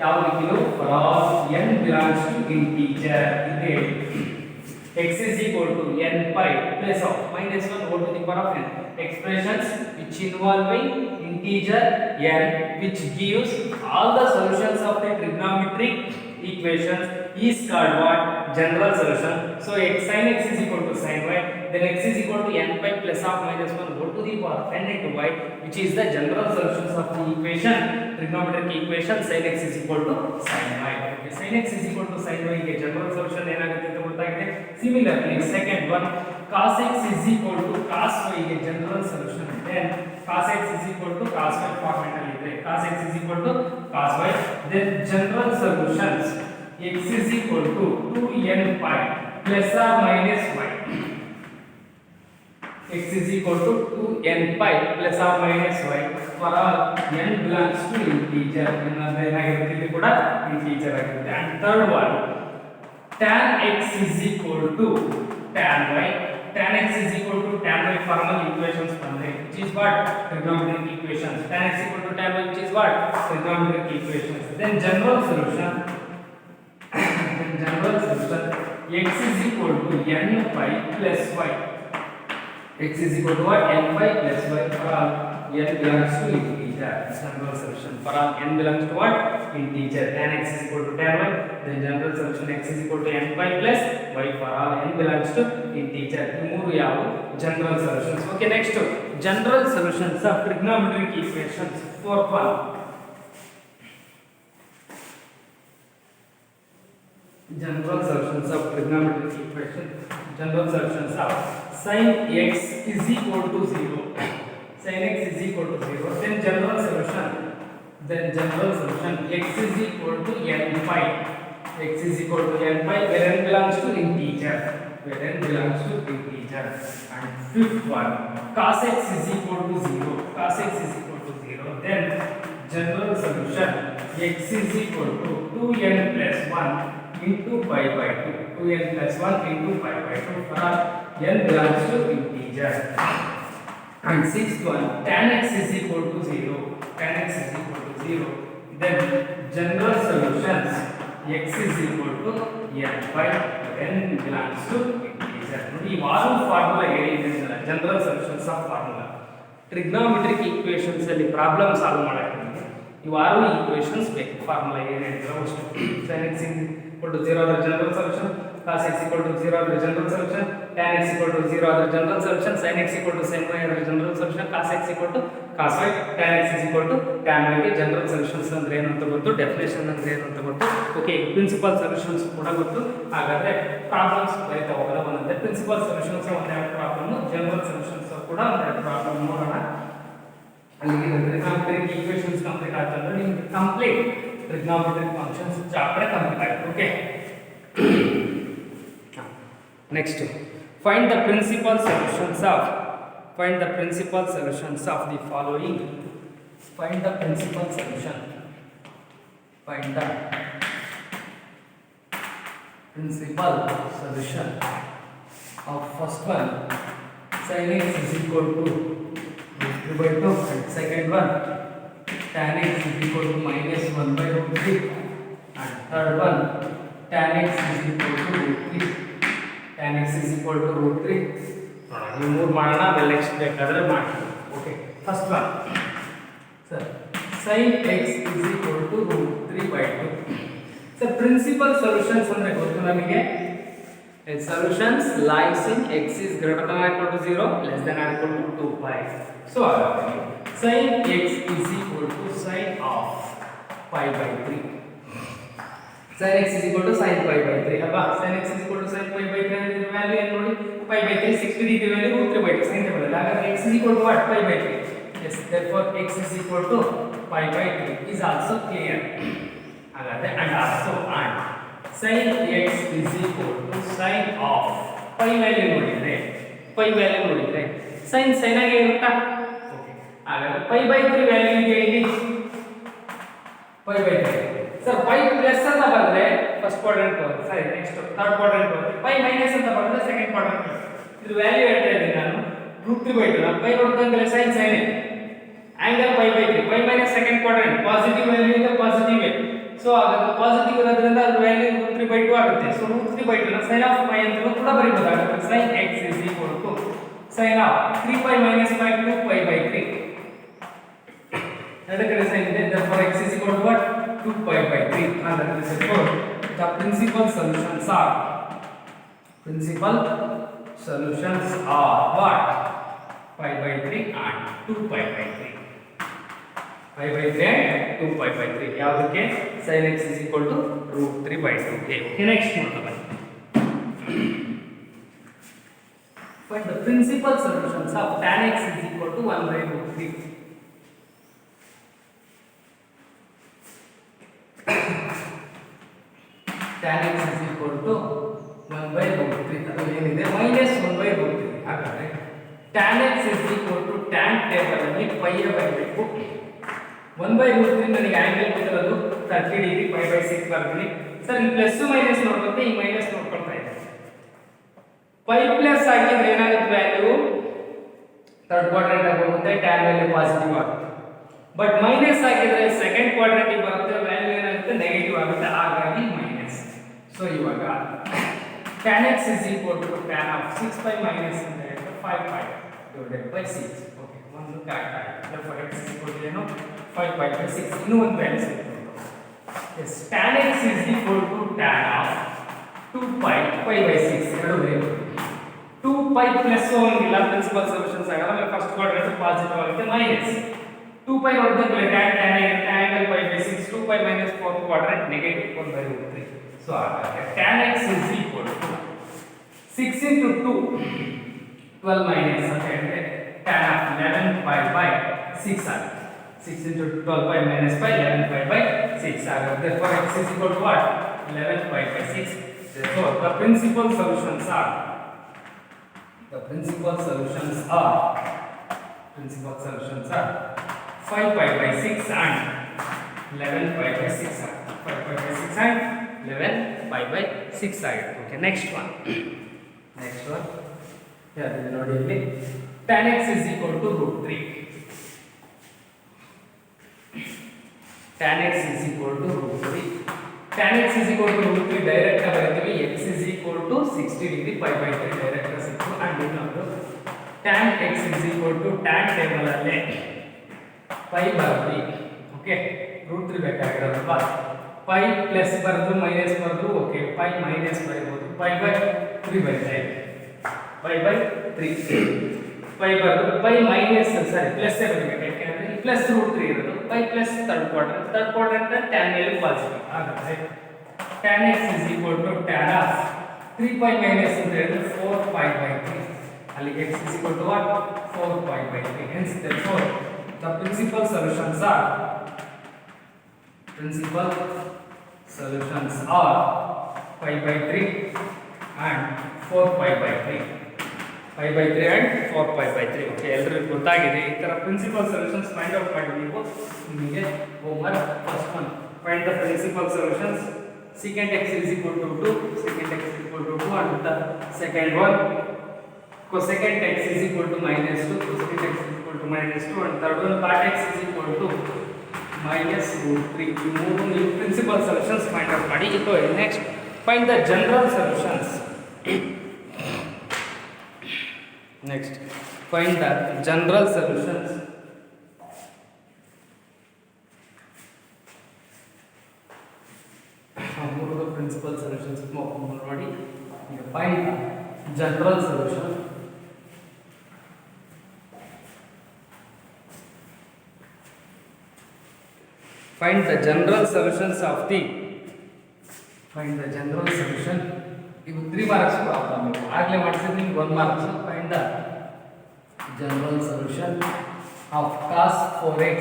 ಯಾವುದು for all n belongs to integer ಇದೆ. x is equal to n pi plus of minus 1 to the power of n. Expressions which involving integer n which gives all the solutions of the trigonometric equations is called what? General solution. So sin x is equal to sin y, then x is equal to n pi plus of minus 1 to the power of n into y, which is the general solutions of the equation, trigonometric equation sin x is equal to sin y. Okay, sin x is equal to sin y ಗೆ general solution ಏನಾಗುತ್ತೆ ಅಂತ ಗೊತ್ತಾಗಿದೆ. Similarly, second one, cos x is equal to cos y ಗೆ general solution. Then cos x is equal to cos y format ಅಲ್ಲಿ ಇದೆ. Cos x is equal to cos y. Then general solutions, x is equal to 2n pi plus or minus y. X is equal to 2n pi plus or minus y for all n belongs to integer. ಏನಂದ್ರೆ ಏನಾಗಿರುತ್ತೆ ಇದು ಕೂಡ integer ಆಗಿರುತ್ತೆ. And third one, tan x is equal to tan y. Tan x is equal to tan y formal equations ಬಂದ್ರೆ which is what trigonometric equations. Tan x equal to tan y which is what trigonometric equations. Then general solution x is equal to n pi plus y. X is equal to what? N pi plus y for all n belongs to integer. General solution for all n belongs to what? Integer. Tan x is equal to tan y. Then general solution x is equal to n pi plus y for all n belongs to integer. ಈ ಮೂರು ಯಾವು general solutions. Okay, next general solutions of trigonometric equations. Fourth one, general solutions of trigonometric equations. General solutions of sin x is equal to 0. Sin x is equal to 0. Then general solution x is equal to n pi. X is equal to n pi where n belongs to integer. And fifth one, cos x is equal to 0. Then general solution x is equal to 2n plus 1 into pi by 2. 2n plus 1 into pi by 2 for n belongs to integer. And sixth one, tan x is equal to 0. Then general solutions x is equal to n pi n belongs to integer. ನೋಡಿ ಈ ವಾರು formula ಏನಿದೆ general solutions of formula trigonometric equations ಅಲ್ಲಿ problem solve ಮಾಡಕ್ಕೆ ನಿಮಗೆ ಈ ವಾರು equations ಬೇಕು. Formula ಏನಿದೆ ಅಷ್ಟು sin x equal to 0 ಅದರ general solution, cos x equal to 0 ಅದರ general solution, tan x equal to 0 ಅದರ general solution, sin x equal to sin y ಅದರ general solution, cos x equal to cos y, tan x is equal to tan y ಗೆ general solutions ಅಂದ್ರೆ ಏನು ಅಂತ ಗೊತ್ತು, definition ಅಂದ್ರೆ ಏನು ಅಂತ ಗೊತ್ತು. ಓಕೆ, ಪ್ರಿನ್ಸಿಪಲ್ ಸೊಲ್ಯೂಷನ್ಸ್ ಕೂಡ ಗೊತ್ತು. ಹಾಗಾದ್ರೆ ಪ್ರಾಬ್ಲಮ್ಸ್ ಬರೀತಾ ಹೋಗೋಣ ಒಂದೊಂದೇ. ಪ್ರಿನ್ಸಿಪಲ್ ಸೊಲ್ಯೂಷನ್ಸ್ ಒಂದೆರಡು ಪ್ರಾಬ್ಲಮ್, ಜನರಲ್ ಸೊಲ್ಯೂಷನ್ಸ್ ಕೂಡ ಒಂದೆರಡು ಪ್ರಾಬ್ಲಮ್ ನೋಡೋಣ. ಅಲ್ಲಿಗೆ ಟ್ರಿಗ್ನೋಮೆಟ್ರಿಕ್ ಈಕ್ವೇಷನ್ಸ್ ಕಂಪ್ಲೀಟ್ ಆಯ್ತಂದ್ರೆ ನಿಮಗೆ complete trigonometric functions chapter complete ಆಯ್ತು. Okay, next find the principal solutions of the following. Find the principal solution of first one, sin x is equal to √3/2, and second one, tan x is equal to minus 1/√3, and third one, tan x is equal to √3. tan x is equal to √3. ನೀವು ಮೂರು ಮಾಡೋಣ, ಆಮೇಲೆ next ಬೇಕಾದ್ರೆ ಮಾಡಿ. Okay, first one sir, sin x is equal to √3/2. Sir, principal solutions ಅಂದ್ರೆ ಗೊತ್ತು ನಮಗೆ. Solutions lies in x is greater than or equal to 0, less than or equal to 2 pi. So sin x is equal to sin of pi by 3. sin x is equal to sin pi by 3. ಅಬ್ಬಾ, sin x is equal to sin pi by 3 ಅಂದ್ರೆ value ಏನು ನೋಡಿ, pi by 3 60 degree value √3/2 sin ಬರಲ್ಲ. ಹಾಗಾದ್ರೆ x is equal to what? Pi by 3. Yes, therefore x is equal to pi by 3 is also clear. ಹಾಗಾದ್ರೆ and also and sin x is equal to sin of pi value ನೋಡಿದ್ರೆ sin ಆಗಿ ಇರುತ್ತಾ? Okay, ಹಾಗಾದ್ರೆ pi by 3 value ಇದೆ ಇಲ್ಲಿ pi by 3. Sir, pi plus ಅಂತ ಬಂದ್ರೆ first quadrant ಬರುತ್ತೆ, ಸರಿ. ನೆಕ್ಸ್ಟ್ ಥರ್ಡ್ ಕ್ವಾಡ್ರೆಂಟ್ ಬರುತ್ತೆ. pi ಮೈನಸ್ ಅಂತ ಬಂದ್ರೆ ಸೆಕೆಂಡ್ ಕ್ವಾಡ್ರೆಂಟ್ ಬರುತ್ತೆ. ಇದು ವ್ಯಾಲ್ಯೂ ಹೇಳ್ತಾ ಇದ್ದೀನಿ ನಾನು √3/2. ನಾನು pi ನೋಡ್ದಂಗೆ sin angle pi by 3. pi minus second quadrant positive value ಇದೆ, ಪಾಸಿಟಿವ್ ಇದೆ. ಸೊ ಹಾಗಾದ್ರೆ ಪಾಸಿಟಿವ್ ಇರೋದ್ರಿಂದ ಅದ್ರ ವ್ಯಾಲ್ಯೂ √3/2 ಆಗುತ್ತೆ. ಸೊ √3/2 ನ sin ಆಫ್ pi ಅಂತ ಕೂಡ ಬರೀಬಹುದಾಗುತ್ತೆ. sin x is equal to sin of 3pi minus pi 2pi by 3. ಎರಡು ಕಡೆ sin ಇದೆ, therefore x is equal to what? 2pi by 3. ಹಾಗಾದ್ರೆ therefore the principal solutions are what? pi by 3 and 2pi by 3. pi by 3 and 2pi by 3. ಯಾವುದಕ್ಕೆ? sin x is equal to √3/2. Okay, next ನೋಡೋಣ. find the principal solutions of tan x is equal to 1 by root 3. tan x is equal to 1 by root 3 ಅದು ಏನಿದೆ minus 1 by root 3 ಹಾಗಾದ್ರೆ tan x is equal to tan table ಅಲ್ಲಿ pi ಬರಬೇಕು 1 by root 3 ನನಗೆ angle ಗೊತ್ತಿರೋದು 30 degree pi by 6 ಬರ್ತೀನಿ sir ಈ plus minus ನೋಡ್ಕೊಂಡೆ ಈ ಮೈನಸ್ ನೋಡ್ಕೊಳ್ತಾ ಇದ್ದೆ pi ಪ್ಲಸ್ ಆಗಿದ್ರೆ ಏನಾಗುತ್ತೆ ವ್ಯಾಲ್ಯೂ ಥರ್ಡ್ ಕ್ವಾಡ್ರೆಂಟ್ ಆಗಿ ಹೋಗುತ್ತೆ tan ವ್ಯಾಲ್ಯೂ ಪಾಸಿಟಿವ್ ಆಗುತ್ತೆ ಬಟ್ ಮೈನಸ್ ಆಗಿದ್ರೆ ಸೆಕೆಂಡ್ ಕ್ವಾಡ್ರೆಂಟ್ ಗೆ ಬರುತ್ತೆ ವ್ಯಾಲ್ಯೂ ಏನಾಗುತ್ತೆ ನೆಗೆಟಿವ್ ಆಗುತ್ತೆ ಹಾಗಾಗಿ ಮೈನಸ್ ಸೊ ಇವಾಗ tan x is equal to tan of 6 pi minus ಅಂತ ಹೇಳಿದ್ರೆ 5 pi divided by 6 ಓಕೆ ಒಂದು ಕಾಟ್ ಆಗಿದೆ for x is equal to ಏನು 5 pi by 6 ಇನ್ನೂ ಒಂದು ವ್ಯಾಲ್ಯೂ ಸಿಗುತ್ತೆ yes tan x is equal to tan of 2 pi pi by 6 ಎರಡು variable 2 pi plus ಇಲ್ಲ ಪ್ರಿನ್ಸಿಪಲ್ ಸೊಲ್ಯೂಷನ್ಸ್ ಆಗಲ್ಲ ಫಸ್ಟ್ ಕ್ವಾಡ್ರೆಂಟ್ ಪಾಸಿಟಿವ್ ಆಗುತ್ತೆ ಮೈನಸ್ 2 pi ನೋಡಿದ್ರೆ tan angle pi by 6 2 pi minus 4 quadrant negative 1 by root 3 so ಹಾಗಾದ್ರೆ tan x is equal to 6 into 2 12 minus ಅಂತ ಹೇಳಿದ್ರೆ tan of 11 pi by 6 ಆಗುತ್ತೆ 6 into 12 pi minus pi 11 pi by 6 ಆಗುತ್ತೆ therefore x is equal to what 11 pi by 6 therefore the principal solutions are 5 pi by 6 and 11 pi by 6 5 pi by 6 and 11 pi by 6 ಆಗಿದೆ okay next one ಯಾವುದು ನೋಡಿ ಇಲ್ಲಿ tan x is equal to root 3 tan x is equal to root 3 tan x is equal to root 3 direct ಆಗಿ ಬರೀತೀವಿ x is equal to 60 degree pi by 3 direct ಆಗಿ ಸಿಕ್ತು and ಇನ್ನೊಂದು tan x is equal to tan table ಅಲ್ಲಿ pi ಬರ್ತೀವಿ okay root 3 ಬೇಕಾಗಿರೋದಲ್ವಾ pi plus ಬರೆದು minus ಬರೆದು okay pi minus ಬರೀಬಹುದು pi by 3 ಬರೀತಾ ಇದೆ pi by 3 pi ಬರೆದು pi ಮೈನಸ್ ಸಾರಿ ಪ್ಲಸ್ ಬರಬೇಕು ಯಾಕಂದ್ರೆ ಈ ಪ್ಲಸ್ ರೂಟ್ 3 ಇರೋದು pi plus third quadrant tan value positive ಹಾಗಾದ್ರೆ tan x is equal to tan of 3 pi minus ಅಂತ ಹೇಳಿದ್ರೆ 4 pi by 3 ಅಲ್ಲಿ x is equal to what 4 pi by 3 hence therefore the principal solutions are 5 by 3 and 4 pi by 3 5 by 3 and 4 pi by 3 okay ಎಲ್ಲರಿಗೂ ಗೊತ್ತಾಗಿದೆ ಈ ತರ principal solutions find out ಮಾಡಿ ನೀವು ನಿಮಗೆ homework first one find the principal solutions secant x is equal to 2 secant x is equal to 2 and the second one cosecant x is equal to minus 2 cosecant x is equal to minus 2 and third one cot x is equal to minus root 3 ಈ ಮೂರು ನೀವು principal solutions find out ಮಾಡಿ ಇದು next find the general solutions next find the general solutions ಮೂರು principal solutions ನೋಡಿ ಈಗ find the general solution find the general solutions of the find the general solution ಇವು 3 marks problem ಇದೆ ಆಗಲೇ ಮಾಡಿಸಿದ್ರೆ ನಿಮಗೆ 1 marks find the general solution of cos 4x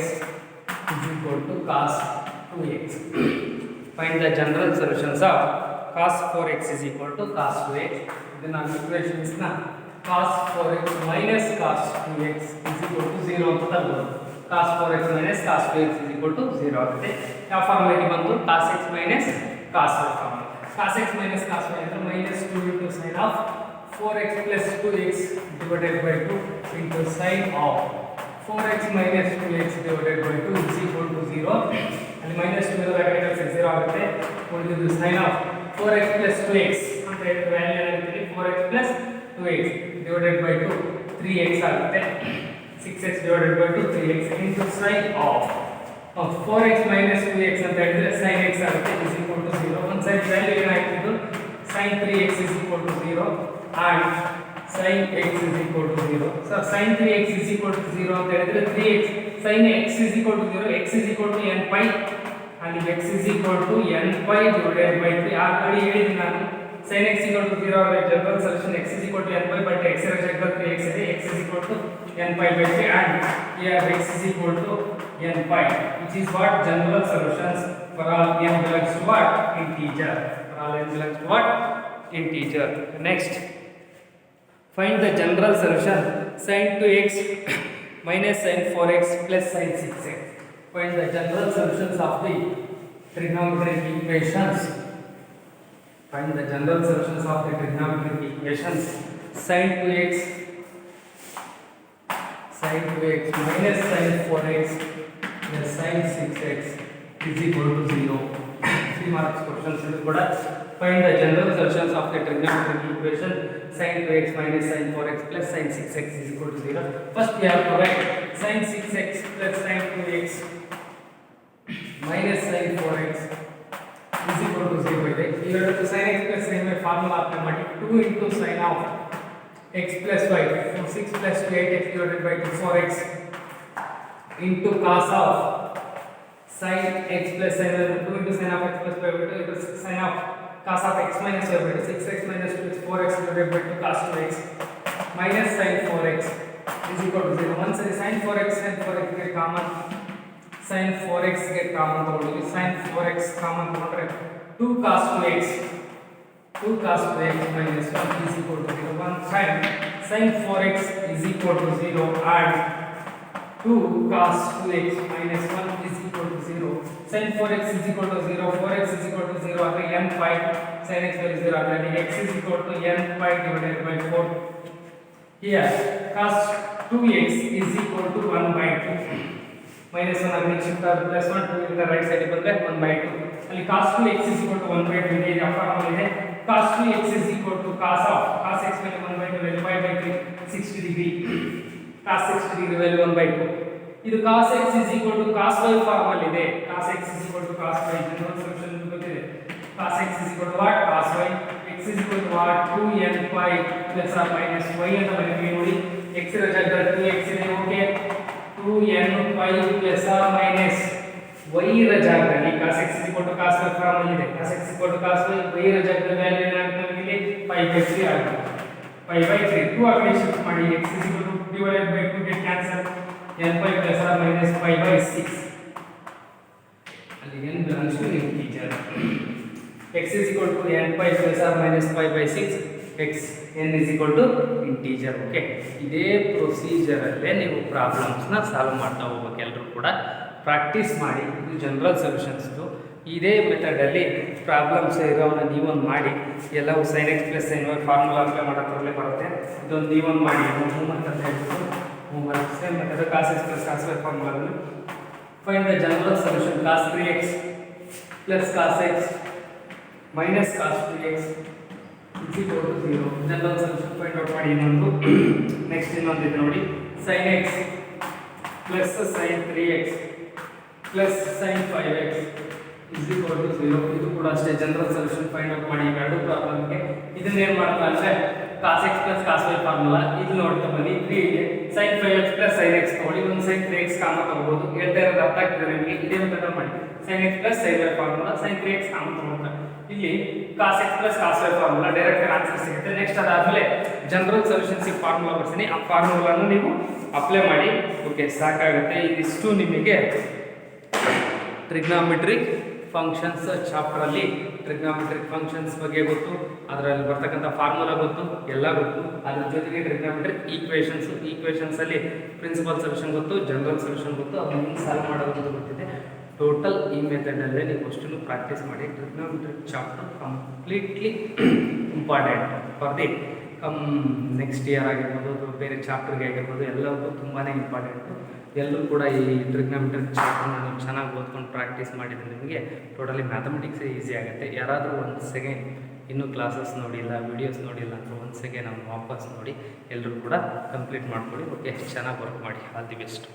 is equal to cos 2x find the general solutions of cos 4x is equal to cos 2x ಇದನ್ನ equations ನ cos 4x minus cos 2x is equal to 0 ಅಂತ ತಗೊಳ್ಳೋದು cos 4x minus cos 2x is equal to 0 ಆಗುತ್ತೆ ಯಾವ ಫಾರ್ಮುಲಾಗೆ ಬಂತು cos x minus cos y formula cos x minus cos y ಅಂದ್ರೆ minus 2 into sin of 4x plus 2x divided by 2 into sin of 4x minus 2x divided by 2 is equal to 0 ಅಲ್ಲಿ minus 2 ಇರೋದ್ರಿಂದ 0 ಆಗುತ್ತೆ ಉಳಿದಿದ್ದು sin of 4x plus 2x ಅಂತ ಹೇಳಿದ್ರೆ value ಏನಾಗುತ್ತೆ 4x plus 2x divided by 2 3x ಆಗುತ್ತೆ 6x divided by 2 3x into sin of 4x minus 2x ಅಂತ ಹೇಳಿದ್ರೆ sin x ಆಗುತ್ತೆ is equal to 0 ಒಂದು ಸೈಡ್ ವ್ಯಾಲ್ಯೂ ಏನಾಯ್ತು sin 3x is equal to 0 and sin x is equal to 0 so sin 3x is equal to 0 ಅಂತ ಹೇಳಿದ್ರೆ 3x sin x is equal to 0 x is equal to n pi and x is equal to n pi divided by 3 already ಹೇಳಿದ್ದೀನಿ ನಾನು sin x equal to 0 ಆದ್ರೆ general solution x is equal to n pi but x ಇರೋ ಜಾಗದಲ್ಲಿ n pi by 3 and here x is equal to n pi, which is what general solutions for all n belongs to what integer, for all n belongs to what integer. Next, find the general solution sin 2x minus sin 4x plus sin 6x. Find the general solutions of the trigonometric equations. Find the general solutions of the trigonometric equations sin 2x minus sin 4x plus sin 6x is equal to 0. 3 marks questions is kuda. Find the general solutions of the trigonometric equation sin 2x minus sin 4x plus sin 6x is equal to 0. First we have to write sin 6x plus sin 2x minus sin 4x is equal to 0 ಇದೆ. ಈಗ sin x plus sin y formula apply ಮಾಡಿ 2 into sin of x plus y, so 6 plus 2 8x divided by 2 4x into cos of sin x plus sin y, 2 into sin of x plus y by 2 into sin of cos of x minus y by 2, 6x minus 2 is 4x divided by 2 cos 2x minus sin 4x is equal to 0. Once sin 4x get common, sin 4x get common ತಗೊಳ್ಳಿ, sin 4x common ತಗೊಂಡ್ರೆ 2 cos 2x minus 1 is equal to 0. One time sin 4x is equal to 0 and 2 cos 2x minus 1 is equal to 0. Sin 4x is equal to 0, 4x is equal to 0 ಅಂದರೆ n pi, sin x value 0 ಅಂದರೆ x is equal to n pi divided by 4. Here cos 2x is equal to 1 by 2. minus 1 again shift plus 1 2 in the right side ಬಂದ್ರೆ 1 by 2. ಅಲ್ಲಿ cos 2x is equal to 1 by 2 ಇದೆ. ಆ formula ಇದೆ cos 2x is equal to cos x value 1 by 2 value 5 by 3 60 degree, cos 60 degree value 1 by 2. ಇದು cos x is equal to cos y formula ಇದೆ. cos x is equal to cos y general solution ಗೊತ್ತಿದೆ. cos x is equal to what cos y, x is equal to what 2n pi plus or minus y ಅಂತ ಬರೀತೀವಿ ನೋಡಿ. x ರ ಜಾಗದಲ್ಲಿ 2x ಇದೆ. Okay, 2n pi plus or minus y ರ ಜಾಗದಲ್ಲಿ cos x is equal to cos y formula ಇದೆ. cos x is equal to cos y, y ರ ಜಾಗದಲ್ಲಿ ವ್ಯಾಲ್ಯೂ ಏನಾಗುತ್ತೆ ನಮಗೆ pi by 3 ಆಗುತ್ತೆ. pi by 3 2 ಆಗಲಿ ಶಿಫ್ಟ್ ಮಾಡಿ x is equal to divided by 2 get cancel, n pi plus or minus pi by 6. ಅಲ್ಲಿ n belongs to integer. x is equal to n pi plus or minus pi by 6, x n is equal to integer. Okay, ಇದೇ procedure ಅಲ್ಲೇ ನೀವು problems ನ solve ಮಾಡ್ತಾ ಹೋಗ್ಬೇಕು. ಎಲ್ಲರೂ ಕೂಡ practice ಮಾಡಿ. ಇದು ಜನರಲ್ ಸೊಲ್ಯೂಷನ್ಸ್. ಇದೇ ಮೆಥಡ್ ಅಲ್ಲಿ ಪ್ರಾಬ್ಲಮ್ಸ್ ಇರೋವನ್ನ ನೀವೊಂದು ಮಾಡಿ. ಎಲ್ಲವೂ sin x plus sin y formula apply ಮಾಡೋದ್ರಲ್ಲೇ ಬರುತ್ತೆ. ಇದೊಂದು ನೀವೊಂದು ಮಾಡಿ ಹೋಮ್ವರ್ಕ್ ಅಂತ ಹೇಳ್ಬಿಟ್ಟು homework same method cos x plus cos y ಫಾರ್ಮುಲಾದಲ್ಲಿ find the general solution cos 3x plus cos x minus cos 2x is equal to 0. General solution find out ಮಾಡಿ. ಇನ್ನೊಂದು ನೆಕ್ಸ್ಟ್ ಇನ್ನೊಂದಿದೆ ನೋಡಿ, sin x plus sin 3x plus sin 5x is equal to 0. ಇದು ಕೂಡ ಅಷ್ಟೇ general solution find out ಮಾಡಿ ಎರಡು ಪ್ರಾಬ್ಲಮ್ಗೆ. ಇದನ್ನ ಏನು ಮಾಡ್ತಾ ಅಂದ್ರೆ cos x plus cos y formula ಇದು ನೋಡ್ತಾ ಬನ್ನಿ. 3 ಇದೆ, sin 5x plus sin x ತಗೊಳ್ಳಿ, ಒಂದು sin 3x ಕಾಮನ್ ತಗೋಬಹುದು. ಹೇಳ್ತಾ ಇರೋದು ಅರ್ಥ ಆಗ್ತದೆ ನಿಮಗೆ. ಇದೇ ಮೆಥಡ್ ಮಾಡಿ sin x plus sin y formula, sin 3x common ತಗೊಳ್ತಾರೆ. ಇಲ್ಲಿ cos x plus cos y formula direct answer ಸಿಗುತ್ತೆ. ನೆಕ್ಸ್ಟ್ ಅದಾದ್ಮೇಲೆ ಜನರಲ್ ಸೊಲ್ಯೂಷನ್ಸ್ ಫಾರ್ಮುಲಾ ಬರ್ತೀನಿ, ಆ ಫಾರ್ಮುಲಾನ ನೀವು ಅಪ್ಲೈ ಮಾಡಿ. ಓಕೆ, ಸಾಕಾಗುತ್ತೆ. ಇದಿಷ್ಟು ನಿಮಗೆ ಟ್ರಿಗ್ನಾಮೆಟ್ರಿಕ್ ಫಂಕ್ಷನ್ಸ್ ಚಾಪ್ಟರ್ ಅಲ್ಲಿ ಟ್ರಿಗ್ನಾಮೆಟ್ರಿಕ್ ಫಂಕ್ಷನ್ಸ್ ಬಗ್ಗೆ ಗೊತ್ತು, ಅದರಲ್ಲಿ ಬರ್ತಕ್ಕಂಥ ಫಾರ್ಮುಲಾ ಗೊತ್ತು, ಎಲ್ಲ ಗೊತ್ತು. ಅದ್ರ ಜೊತೆಗೆ ಟ್ರಿಗ್ನಾಮೆಟ್ರಿಕ್ ಈಕ್ವೇಷನ್ಸ್ ಅಲ್ಲಿ ಪ್ರಿನ್ಸಿಪಲ್ ಸೊಲ್ಯೂಷನ್ ಗೊತ್ತು, ಜನರಲ್ ಸೊಲ್ಯೂಷನ್ ಗೊತ್ತು, ಅದನ್ನು ಸಾಲ್ವ್ ಮಾಡೋದು ಗೊತ್ತಿದೆ. ಟೋಟಲ್ ಈ ಮೆಥಡಲ್ಲೇ ನೀವು ಅಷ್ಟನ್ನು ಪ್ರಾಕ್ಟೀಸ್ ಮಾಡಿ. Trigonometric chapter completely important for the next year ಆಗಿರ್ಬೋದು ಅಥವಾ ಬೇರೆ ಚಾಪ್ಟರ್ಗೆ ಆಗಿರ್ಬೋದು, ಎಲ್ಲವೂ ತುಂಬಾ ಇಂಪಾರ್ಟೆಂಟು. ಎಲ್ಲರೂ ಕೂಡ ಈ ಟ್ರಿಗ್ನಾಮೆಟ್ರಿಕ್ ಚಾಪ್ಟರ್ನ ನೀವು ಚೆನ್ನಾಗಿ ಓದ್ಕೊಂಡು ಪ್ರಾಕ್ಟೀಸ್ ಮಾಡಿದರೆ ನಿಮಗೆ ಟೋಟಲಿ ಮ್ಯಾಥಮೆಟಿಕ್ಸೇ ಈಸಿ ಆಗುತ್ತೆ. ಯಾರಾದರೂ ಒಂದು ಸೆಕೆಂಡ್ ಇನ್ನೂ ಕ್ಲಾಸಸ್ ನೋಡಿಲ್ಲ, ವೀಡಿಯೋಸ್ ನೋಡಿಲ್ಲ ಅಂದರೆ ಒಂದು ಸೆಕೆಂಡ್ ನಾವು ವಾಪಸ್ ನೋಡಿ ಎಲ್ಲರೂ ಕೂಡ ಕಂಪ್ಲೀಟ್ ಮಾಡ್ಕೊಳ್ಳಿ. ಓಕೆ, ಚೆನ್ನಾಗಿ ವರ್ಕ್ ಮಾಡಿ. All the best.